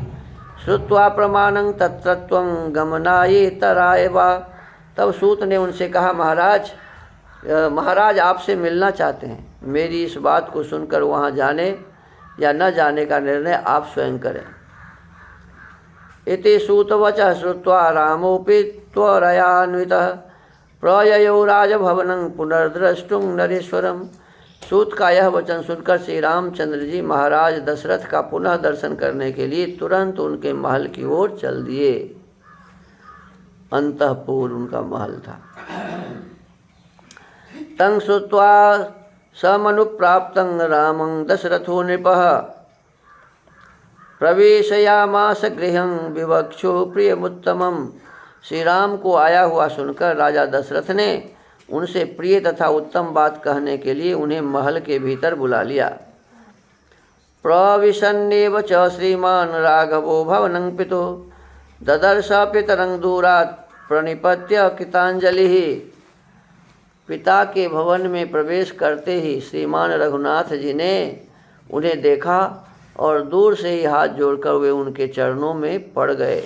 श्रुत्वा प्रमाणं तत्त्वं गमनायेतराय वा। तब सूत ने उनसे कहा, महाराज आपसे मिलना चाहते हैं। मेरी इस बात को सुनकर वहाँ जाने या न जाने का निर्णय आप स्वयं करें। इति सूतवचः श्रुत्वा रामोऽपि त्वरयान्वितः प्रययौ राजभवनं पुनर्द्रष्टुं नरेश्वरम्। सूत का यह वचन सुनकर श्री रामचंद्र जी महाराज दशरथ का पुनः दर्शन करने के लिए तुरंत उनके महल की ओर चल दिए। अंतःपुर उनका महल था। तं श्रुत्वा समनुप्राप्तं रामं दशरथो नृपः प्रवेशयामास गृहं विवक्षो प्रियमुत्तमम्। श्री राम को आया हुआ सुनकर राजा दशरथ ने उनसे प्रिय तथा उत्तम बात कहने के लिए उन्हें महल के भीतर बुला लिया। प्रविशन्नेव च श्रीमान राघवो भवनं पितुः ददर्श पितरं दूरात् प्रणिपत्य कृतांजलि। पिता के भवन में प्रवेश करते ही श्रीमान रघुनाथ जी ने उन्हें देखा और दूर से ही हाथ जोड़कर वे उनके चरणों में पड़ गए।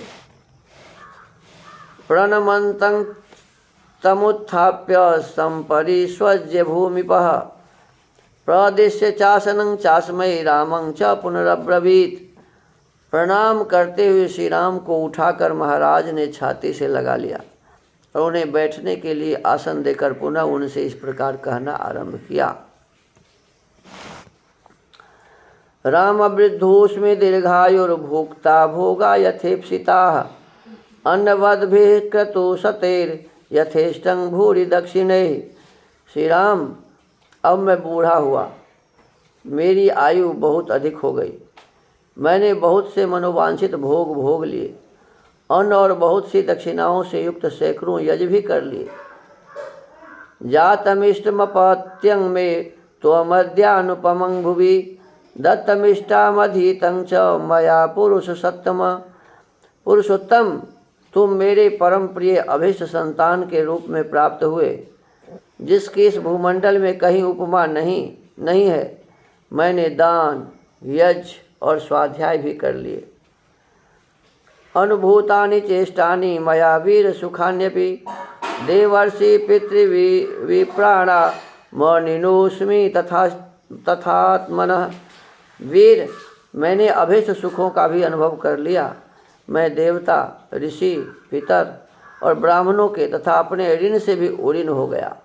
प्रणमन्तं तमुत्थाप्य संपरिष्वज्य भूमिपः प्रदिश्य चासनं चास्मै रामं च पुनरब्रवीत्। प्रणाम करते हुए श्री राम को उठाकर महाराज ने छाती से लगा लिया और उन्हें बैठने के लिए आसन देकर पुनः उनसे इस प्रकार कहना आरंभ किया। राम वृद्धोस्मि दीर्घायुर्भुक्ता भोगा यथेप्सिताः अन्नवद्भिः क्रतु सतेर यथेष्टं भूरि दक्षिणे। श्री राम, अब मैं बूढ़ा हुआ, मेरी आयु बहुत अधिक हो गई। मैंने बहुत से मनोवांछित भोग भोग लिए, अन्न और बहुत सी दक्षिणाओं से युक्त सैकड़ों यज्ञ भी कर लिए। जातमिष्टमपत्यं मे त्वमद्यानुपमं भुवि दत्तमिष्टामधीतं च मया पुरुषोत्तम, तुम मेरे परम प्रिय अभिष्ट संतान के रूप में प्राप्त हुए, जिसकी इस भूमंडल में कहीं उपमा नहीं है। मैंने दान, यज्ञ और स्वाध्याय भी कर लिए। अनुभूतानि चेष्टानि मया वीर सुखान्यपि देवर्षि पितृविप्राणा मनिनोस्मि तथात्मनः। वीर, मैंने अभिष्ट सुखों का भी अनुभव कर लिया। मैं देवता, ऋषि, पितर और ब्राह्मणों के तथा अपने ऋण से भी उऋण हो गया।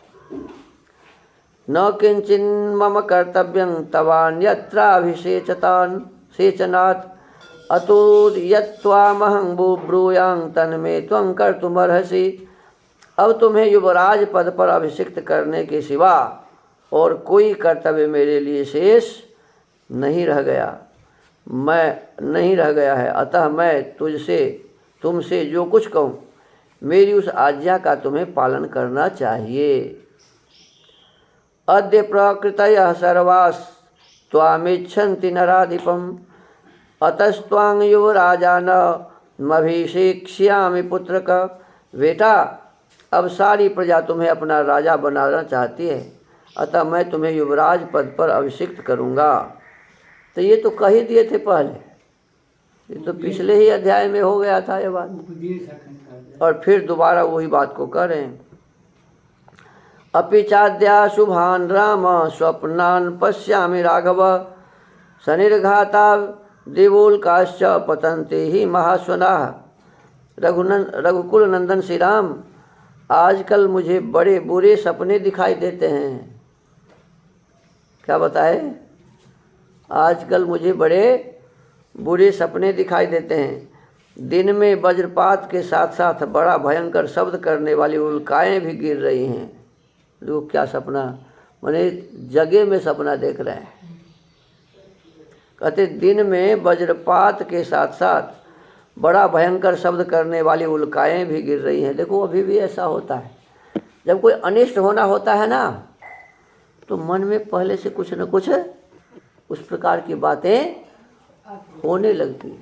न किंचिन् मम कर्तव्यं तवान्यत्राभिषेचनात् अतो यत्त्वामहं ब्रूयां तन्मे त्वं कर्तुमर्हसि। अब तुम्हें युवराज पद पर अभिषिक्त करने के सिवा और कोई कर्तव्य मेरे लिए शेष नहीं रह गया है। अतः मैं तुमसे जो कुछ कहूँ, मेरी उस आज्ञा का तुम्हें पालन करना चाहिए। अद्य प्रकृतयः सर्वास्त्वामिच्छन्ति नराधिपम् अतस्त्वां युवराजानमभिषेक्ष्यामि पुत्रक। बेटा, अब सारी प्रजा तुम्हें अपना राजा बनाना चाहती है, अतः मैं तुम्हें युवराज पद पर अभिषिक्त करूँगा। तो ये तो कह ही दिए थे पहले, ये तो पिछले ही अध्याय में हो गया था ये बात, और फिर दोबारा वही बात को कर रहे हैं। अपि चाद्या शुभान राम स्वप्नान पश्यामि राघव सनिर्घाता देवोल्काश्च पतन्ते ही महास्वनाः। रघुकुल नंदन श्री राम, आजकल मुझे बड़े बुरे सपने दिखाई देते हैं। क्या बताए? आजकल मुझे बड़े बुरे सपने दिखाई देते हैं। दिन में वज्रपात के साथ साथ बड़ा भयंकर शब्द करने वाली उल्काएं भी गिर रही हैं। लोग क्या सपना, माने जगह में सपना देख रहे हैं। कहते दिन में वज्रपात के साथ साथ बड़ा भयंकर शब्द करने वाली उल्काएं भी गिर रही हैं। देखो अभी भी ऐसा होता है, जब कोई अनिष्ट होना होता है ना, तो मन में पहले से कुछ न कुछ उस प्रकार की बातें होने लगती है।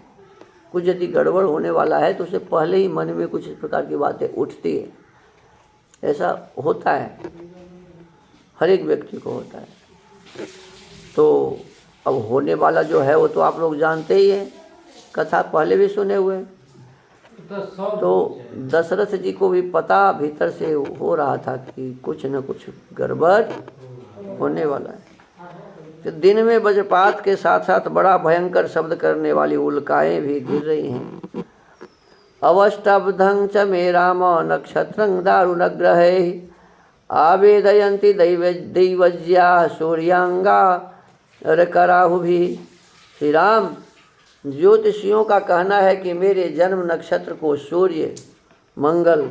कुछ यदि गड़बड़ होने वाला है तो उससे पहले ही मन में कुछ इस प्रकार की बातें उठती है। ऐसा होता है, हर एक व्यक्ति को होता है। तो अब होने वाला जो है वो तो आप लोग जानते ही हैं, कथा पहले भी सुने हुए। तो दशरथ जी को भी पता भीतर से हो रहा था कि कुछ न कुछ गड़बड़ होने वाला है। तो दिन में वज्रपात के साथ साथ बड़ा भयंकर शब्द करने वाली उल्काएं भी गिर रही हैं। अवष्टब्धं च मे राम नक्षत्रं दारुणग्रहैः आवेदयन्ति दैवज्या सूर्यांगा कराहुभि। श्री राम, ज्योतिषियों का कहना है कि मेरे जन्म नक्षत्र को सूर्य, मंगल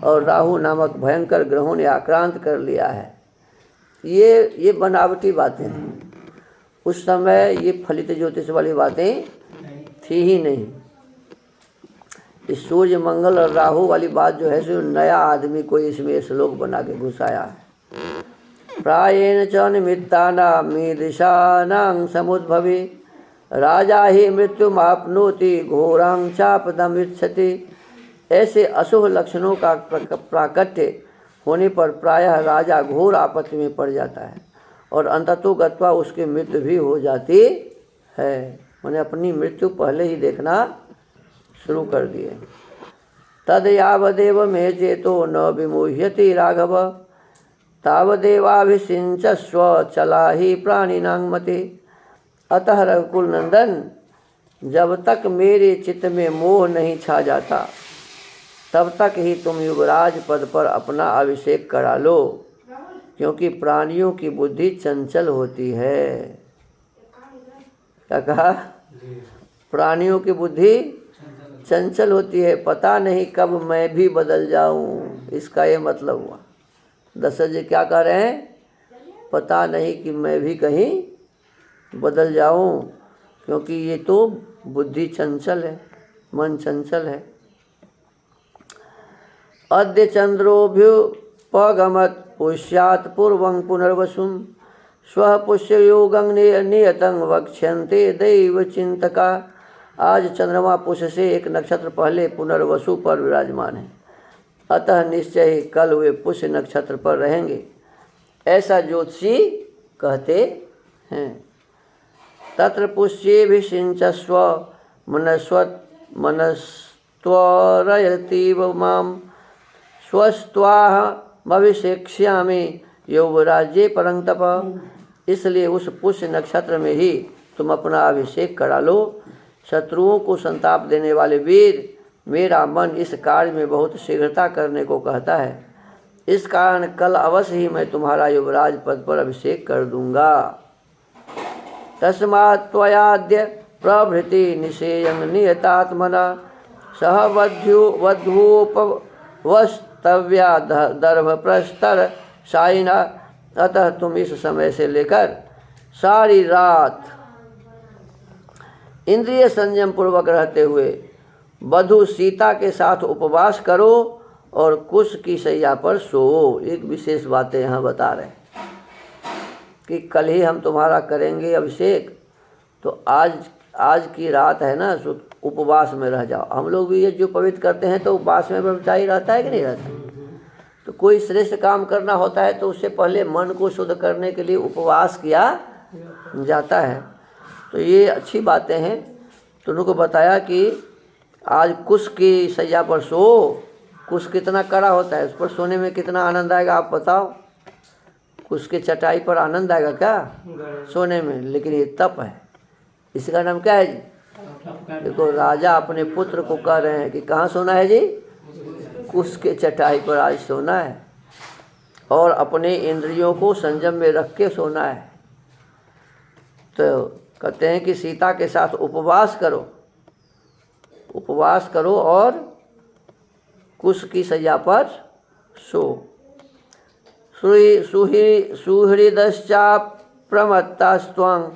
और राहु नामक भयंकर ग्रहों ने आक्रांत कर लिया है। ये बनावटी बातें हैं। उस समय ये फलित ज्योतिष वाली बातें थी ही नहीं। इस सूर्य, मंगल और राहु वाली बात जो है सो नया आदमी कोई इसमें श्लोक बना के घुसाया है। प्रायेण च निमित्तानां मीदृशानां समुद्भवे राजा ही मृत्युमाप्नोति घोरां चापदमिच्छति। ऐसे अशुभ लक्षणों का प्राकट्य होने पर प्रायः राजा घोर आपत्ति में पड़ जाता है और अंततो गत्वा उसकी मृत्यु भी हो जाती है। मैंने अपनी मृत्यु पहले ही देखना शुरू कर दिए। तद यावदेव मे चेतो न विमुह्यति राघव तावदेवाभिषिञ्चस्व चला ही प्राणिनां मति। अतः रघुकुल नंदन, जब तक मेरे चित्त में मोह नहीं छा जाता तब तक ही तुम युवराज पद पर अपना अभिषेक करा लो, क्योंकि प्राणियों की बुद्धि चंचल होती है। क्या कहा? प्राणियों की बुद्धि चंचल होती है, पता नहीं कब मैं भी बदल जाऊं। इसका ये मतलब हुआ। दशरथ जी क्या कह रहे हैं? पता नहीं कि मैं भी कहीं बदल जाऊं, क्योंकि ये तो बुद्धि चंचल है, मन चंचल है। अद्य चंद्रोभ्युपगमत् पुष्यात् पूर्वं पुनर्वसुं स्वः पुष्ययोगं नियतं वक्ष्यन्ते दैवचिन्तका। आज चंद्रमा पुष्य से एक नक्षत्र पहले पुनर्वसु पर विराजमान है, अतः निश्चय ही कल वे पुष्य नक्षत्र पर रहेंगे, ऐसा ज्योतिषी कहते हैं। तत्र पुष्येभिषिञ्चस्व मनस्त्वरयतीव मां स्वस्त्वाहमभिषेक्ष्यामि यौवराज्ये परं तप। इसलिए उस पुष्य नक्षत्र में ही तुम अपना अभिषेक करा लो। शत्रुओं को संताप देने वाले वीर, मेरा मन इस कार्य में बहुत शीघ्रता करने को कहता है। इस कारण कल अवश्य ही मैं तुम्हारा युवराज पद पर अभिषेक कर दूंगा। तस्मात् त्वयाद्य प्रभृति निषेयं नियतात्मना सह वधूपवस्तव्या दर्भप्रस्तर शायिना। अतः तुम इस समय से लेकर सारी रात इंद्रिय संयम पूर्वक रहते हुए वधू सीता के साथ उपवास करो और कुश की शैया पर सो। एक विशेष बातें यहाँ बता रहे हैं कि कल ही हम तुम्हारा करेंगे अभिषेक, तो आज की रात है ना, सो उपवास में रह जाओ। हम लोग भी ये जो पवित्र करते हैं तो उपवास में ब्रह्मचारी रहता है कि नहीं रहता? तो कोई श्रेष्ठ काम करना होता है तो उससे पहले मन को शुद्ध करने के लिए उपवास किया जाता है। तो ये अच्छी बातें हैं। तो उनको बताया कि आज कुश की शैया पर सो। कुश कितना कड़ा होता है, उस पर सोने में कितना आनंद आएगा आप बताओ। कुश की चटाई पर आनंद आएगा क्या सोने में? लेकिन ये तप है। इसका नाम क्या है जी? देखो, राजा अपने पुत्र को कह रहे हैं कि कहाँ सोना है जी? कुश के चटाई पर आज सोना है, और अपने इंद्रियों को संयम में रख के सोना है। तो कहते हैं कि सीता के साथ उपवास करो और कुश की शैया पर सो। सुहृदश्चाप्रमत्तास्त्वं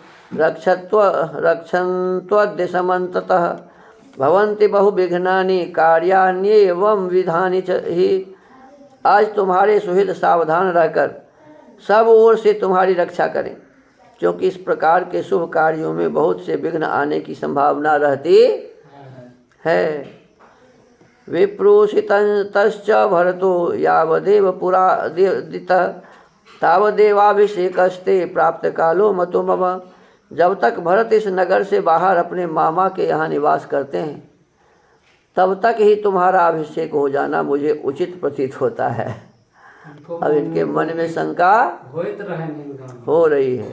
रक्षन्त्वद्य समन्ततः भवन्ति बहुविघ्नानि कार्याण्येवं विधानि च हि। आज तुम्हारे सुहृद सावधान रहकर सब ओर से तुम्हारी रक्षा करें, क्योंकि इस प्रकार के शुभ कार्यों में बहुत से विघ्न आने की संभावना रहती है। विप्रोषितश्च भरतो यावदेव पुरादितः तावदेवाभिषेकस्ते प्राप्त कालो मतो मम। जब तक भरत इस नगर से बाहर अपने मामा के यहाँ निवास करते हैं तब तक ही तुम्हारा अभिषेक हो जाना मुझे उचित प्रतीत होता है। अब इनके मन में शंका हो रही है।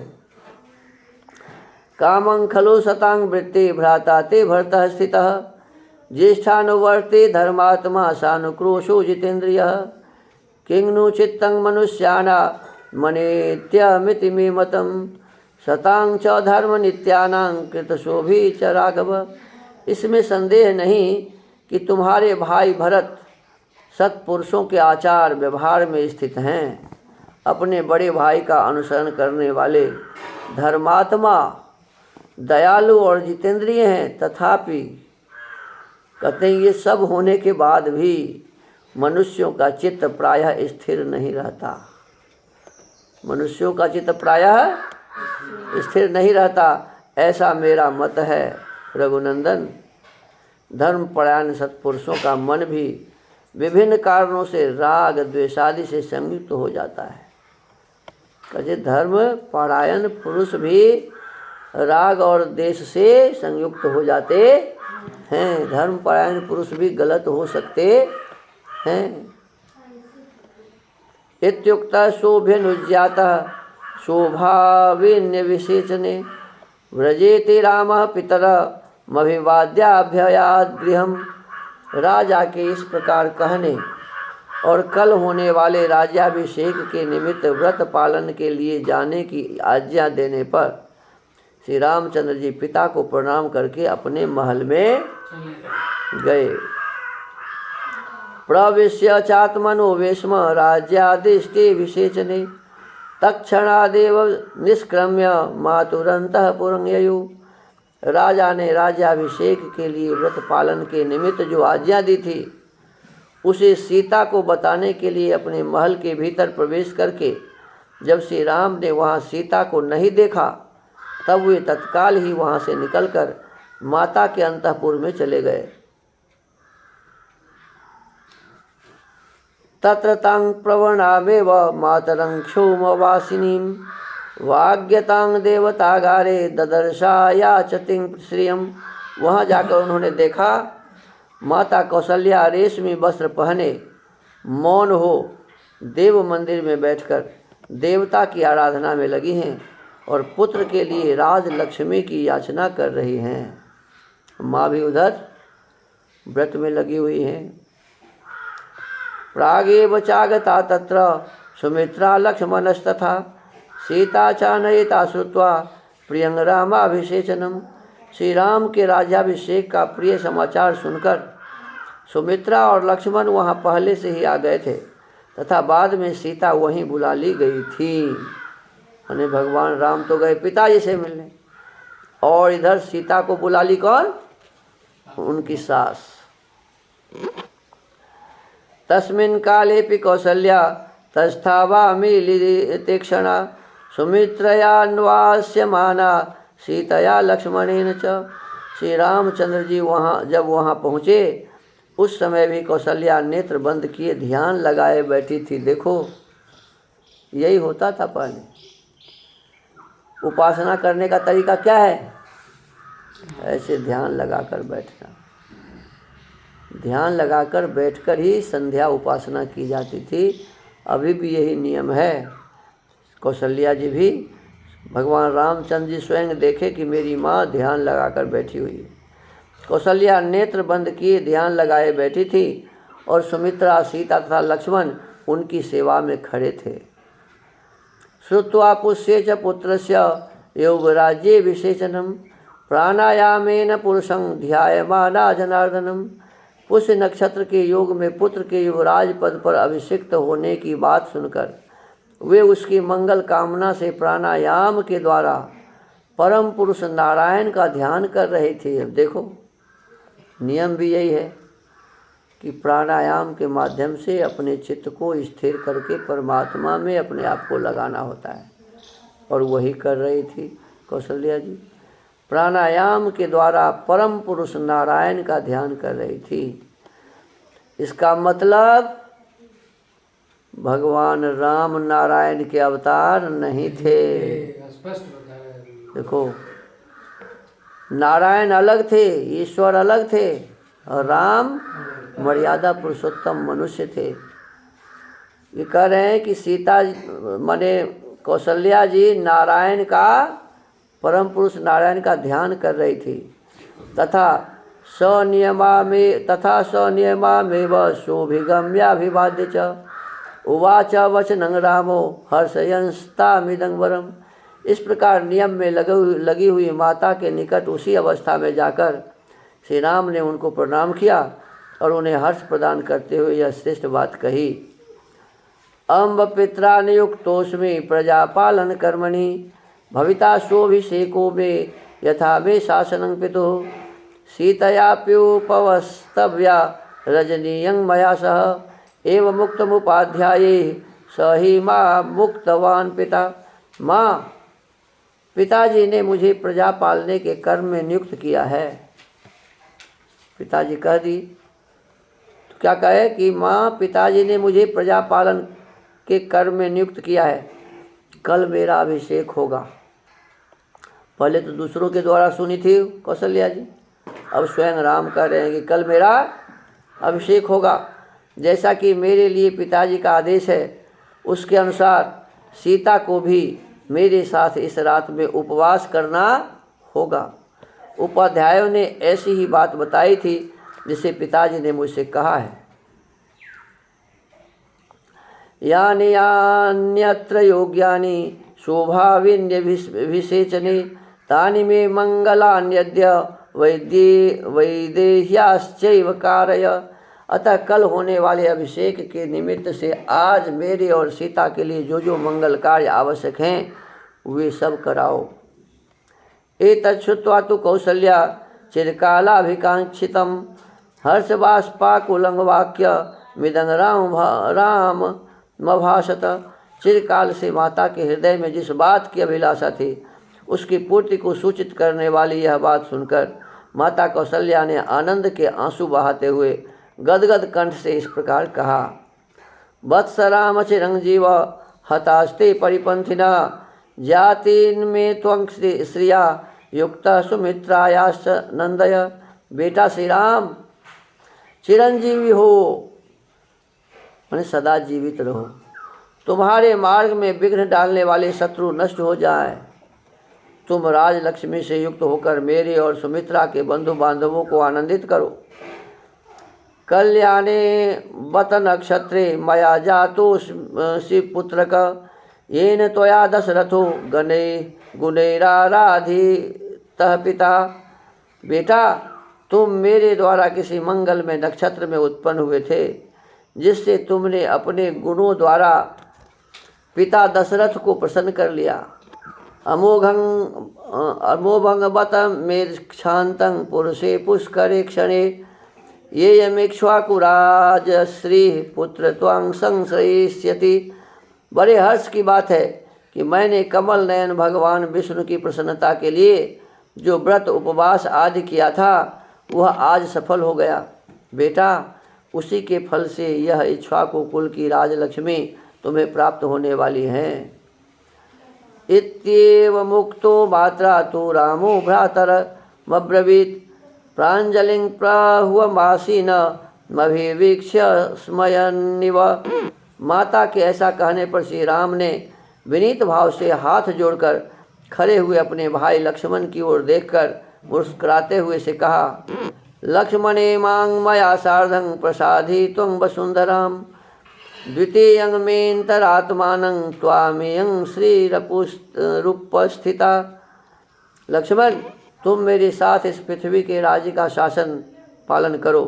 कामं खलु सतां वृत्ति भ्राता ते भरतः स्थितः ज्येष्ठानुवर्ती धर्मात्मा सानुक्रोशो जितेन्द्रियः। किंगनु चित्तं मनुष्याना मनेत्यमिति मे मतम सतांग च धर्म नित्यानां कृतशोभी च राघव। इसमें संदेह नहीं कि तुम्हारे भाई भरत सत्पुरुषों के आचार व्यवहार में स्थित हैं, अपने बड़े भाई का अनुसरण करने वाले धर्मात्मा, दयालु और जितेंद्रिय हैं। तथापि कहते हैं ये सब होने के बाद भी मनुष्यों का चित्त प्रायः स्थिर नहीं रहता। मनुष्यों का चित्त प्रायः स्थिर नहीं रहता, ऐसा मेरा मत है रघुनंदन। धर्मपरायण सत्पुरुषों का मन भी विभिन्न कारणों से राग द्वेषादि से संयुक्त हो जाता है। कहते धर्मपरायण पुरुष भी राग और द्वेष से संयुक्त हो जाते हैं। धर्मपरायण पुरुष भी गलत हो सकते हैं। इत्युक्तः शोभ्यनुज्ञातः शोभाविन्य विशेषणे व्रजेति रामः पितरमभिवाद्याभ्ययात् गृहम्। राजा के इस प्रकार कहने और कल होने वाले राज्याभिषेक के निमित्त व्रत पालन के लिए जाने की आज्ञा देने पर श्री रामचंद्र जी पिता को प्रणाम करके अपने महल में गए। प्रविश्य चात्मनो वेश्म राज्यादिष्टे विशेषणे तत्क्षणादेव निष्क्रम्य मातुरंतः पुरं ययु। राजा ने राज्याभिषेक के लिए व्रत पालन के निमित्त जो आज्ञा दी थी उसे सीता को बताने के लिए अपने महल के भीतर प्रवेश करके जब श्री राम ने वहाँ सीता को नहीं देखा तब वे तत्काल ही वहाँ से निकलकर माता के अंतःपुर में चले गए। तत्र तां प्रवणामेव मातरं क्षोमवासिनीं वाग्यतां देवतागारे ददर्शायाचतिं श्रियम्। वहाँ जाकर उन्होंने देखा माता कौशल्या रेशमी वस्त्र पहने मौन हो देव मंदिर में बैठकर देवता की आराधना में लगी हैं और पुत्र के लिए राज लक्ष्मी की याचना कर रही हैं। माँ भी उधर व्रत में लगी हुई हैं। प्रागेव चागता तत्र सुमित्रा लक्ष्मणस्तथा सीता चानयिता श्रुत्वा प्रियं रामाभिषेचनम। श्री राम के राज्याभिषेक का प्रिय समाचार सुनकर सुमित्रा और लक्ष्मण वहाँ पहले से ही आ गए थे तथा बाद में सीता वहीं बुला ली गई थी। यानी भगवान राम तो गए पिताजी से मिलने और इधर सीता को बुला ली कौन? उनकी सास। तस्मिन् कालेपि कौसल्या तस्थावामीलितेक्षणा सुमित्रयान्वास्यमाना सीतया लक्ष्मणेन च। श्री रामचंद्र जी जब वहाँ पहुँचे उस समय भी कौशल्या नेत्र बंद किए ध्यान लगाए बैठी थी। देखो यही होता था पहले। उपासना करने का तरीका क्या है? ऐसे ध्यान लगाकर बैठना। ध्यान लगाकर बैठकर ही संध्या उपासना की जाती थी। अभी भी यही नियम है। कौशल्या जी भी भगवान रामचंद्र जी स्वयं देखे कि मेरी माँ ध्यान लगाकर बैठी हुई है। कौशल्या नेत्र बंद किए ध्यान लगाए बैठी थी और सुमित्रा, सीता तथा लक्ष्मण उनकी सेवा में खड़े थे। श्रुत्वा पुष्ये च पुत्रस्य योगराज्ये विशेषणम प्राणायामेन पुरुषं ध्यायमाना जनार्दनम। पुष्य नक्षत्र के योग में पुत्र के युवराज पद पर अभिषिक्त होने की बात सुनकर वे उसकी मंगल कामना से प्राणायाम के द्वारा परम पुरुष नारायण का ध्यान कर रहे थे। अब देखो नियम भी यही है कि प्राणायाम के माध्यम से अपने चित्त को स्थिर करके परमात्मा में अपने आप को लगाना होता है और वही कर रही थी कौशल्या जी। प्राणायाम के द्वारा परम पुरुष नारायण का ध्यान कर रही थी। इसका मतलब भगवान राम नारायण के अवतार नहीं थे। देखो नारायण अलग थे, ईश्वर अलग थे और राम मर्यादा पुरुषोत्तम मनुष्य थे। ये कह रहे हैं कि सीता माने कौशल्या जी नारायण का परम पुरुष नारायण का ध्यान कर रही थी तथा सनियमा में शोभिगम्याभिवाद्य च। उवाच वचनं रामो हर्षयंस्तामिदं वरम। इस प्रकार नियम में लगी हुई माता के निकट उसी अवस्था में जाकर श्री राम ने उनको प्रणाम किया और उन्हें हर्ष प्रदान करते हुए यह श्रेष्ठ बात कही। अम्ब पित्रा नियुक्तोस्मि प्रजापालन कर्मणि भविता सोऽभिषेको मे यथा मे शासनं पितुः सीतयाप्युपवस्तव्या रजनीयं मया सह एवं मुक्तमुपाध्याये स ही मां मुक्तवान पिता। माँ, पिताजी ने मुझे प्रजा पालने के कर्म में नियुक्त किया है। पिताजी कह दी तो क्या कहे कि माँ, पिताजी ने मुझे प्रजा पालन के कर्म में नियुक्त किया है। कल मेरा अभिषेक होगा। पहले तो दूसरों के द्वारा सुनी थी कौशल्या जी, अब स्वयं राम कह रहे हैं कि कल मेरा अभिषेक होगा। जैसा कि मेरे लिए पिताजी का आदेश है उसके अनुसार सीता को भी मेरे साथ इस रात में उपवास करना होगा। उपाध्यायों ने ऐसी ही बात बताई थी जिसे पिताजी ने मुझसे कहा है। यानि यान्यत्र योग्यानि शोभाविन्यभिषेचने तानि मे मंगलान्यद्य वैदेह्याश्चैव कारय। अतः कल होने वाले अभिषेक के निमित्त से आज मेरे और सीता के लिए जो जो मंगल कार्य आवश्यक हैं वे सब कराओ। एतत् श्रुत्वा तु कौसल्या चिरकालाभिकांक्षितं हर्षबाष्पाकुलं वाक्य मिदं रामभाषत। चिरकाल से माता के हृदय में जिस बात की अभिलाषा थी उसकी पूर्ति को सूचित करने वाली यह बात सुनकर माता कौसल्या ने आनंद के आंसू बहाते हुए गदगद कंठ से इस प्रकार कहा। वत्स राम चिरंजीव हतास्ते परिपंथिना जातिन में त्वं श्रिया युक्त सुमित्रायाश्च नंदय। बेटा श्री राम, चिरंजीवी हो मैंने सदा जीवित रहो। तुम्हारे मार्ग में विघ्न डालने वाले शत्रु नष्ट हो जाए। तुम राजलक्ष्मी से युक्त होकर मेरे और सुमित्रा के बंधु बांधवों को आनंदित करो। कल्याणे बत नक्षत्रे मया जातो शिवपुत्रक येन त्वया दशरथो गणे गुणैराराधितः पिता। बेटा, तुम मेरे द्वारा किसी मंगल में नक्षत्र में उत्पन्न हुए थे जिससे तुमने अपने गुणों द्वारा पिता दशरथ को प्रसन्न कर लिया। अमोघं बत मेक्षान्तं पुरुषे पुष्करे क्षणे ये यमेक्ष्वाकुराज श्री पुत्र त्वां संश्रयिष्यति। बड़े हर्ष की बात है कि मैंने कमल नयन भगवान विष्णु की प्रसन्नता के लिए जो व्रत उपवास आदि किया था वह आज सफल हो गया। बेटा, उसी के फल से यह इक्ष्वाकु कुल की राजलक्ष्मी तुम्हें प्राप्त होने वाली है। इत्येव मुक्तो मात्रा तो रामो भ्रातरमब्रवीत् प्राञ्जलिं प्राहुवमासीन मभिवीक्ष्य स्मयन्निव। माता के ऐसा कहने पर श्री राम ने विनीत भाव से हाथ जोड़कर खड़े हुए अपने भाई लक्ष्मण की ओर देखकर मुस्कुराते हुए से कहा। लक्ष्मणे मां मया सार्धं प्रसादित्वं वसुंधरां द्वितीयं मेऽन्तरात्मानं त्वामेयं श्रीरूपस्थिता। लक्ष्मण, तुम मेरे साथ इस पृथ्वी के राज्य का शासन पालन करो।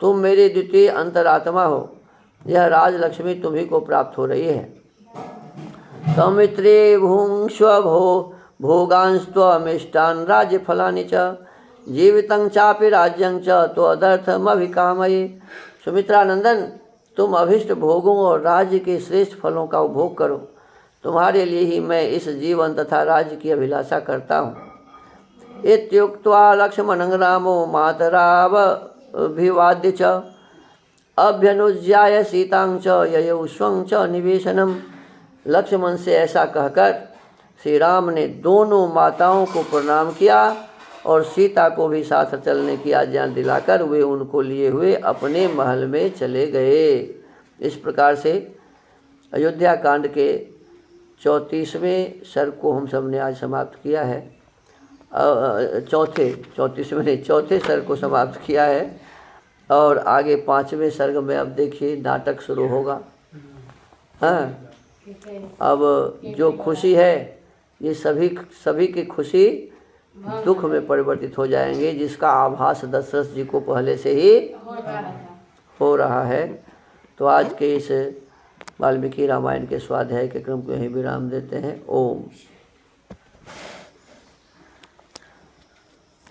तुम मेरे द्वितीय अंतरात्मा हो। यह राजलक्ष्मी तुम्ही को प्राप्त हो रही है। सौमित्रे भुंक्ष्व भोगांस्त्वमिष्टान् राज्यफलानि च जीवितं चापि राज्यं च त्वदर्थमभिकामये। सुमित्रा नंदन, तुम अभिष्ट भोगों और राज्य के श्रेष्ठ फलों का उपभोग करो। तुम्हारे लिए ही मैं इस जीवन तथा राज्य की अभिलाषा करता हूँ। इत्युक्त्वा लक्ष्मणं रामो मातरावभिवाद्य च अभ्यनुज्याय सीतां च ययौ स्वं च निवेशनम्। लक्ष्मण से ऐसा कहकर श्री राम ने दोनों माताओं को प्रणाम किया और सीता को भी साथ चलने की आज्ञा दिलाकर वे उनको लिए हुए अपने महल में चले गए। इस प्रकार से अयोध्या कांड के 34वें सर्ग को हम सब ने आज समाप्त किया है। चौथे सर्ग को समाप्त किया है और आगे 5वें सर्ग में अब देखिए नाटक शुरू होगा। हाँ, अब जो खुशी है ये सभी की खुशी दुख में परिवर्तित हो जाएंगे, जिसका आभास दशरथ जी को पहले से ही हो रहा है। तो आज के इस वाल्मीकि रामायण के स्वाध्याय के क्रम को यहीं विराम देते हैं। ओम।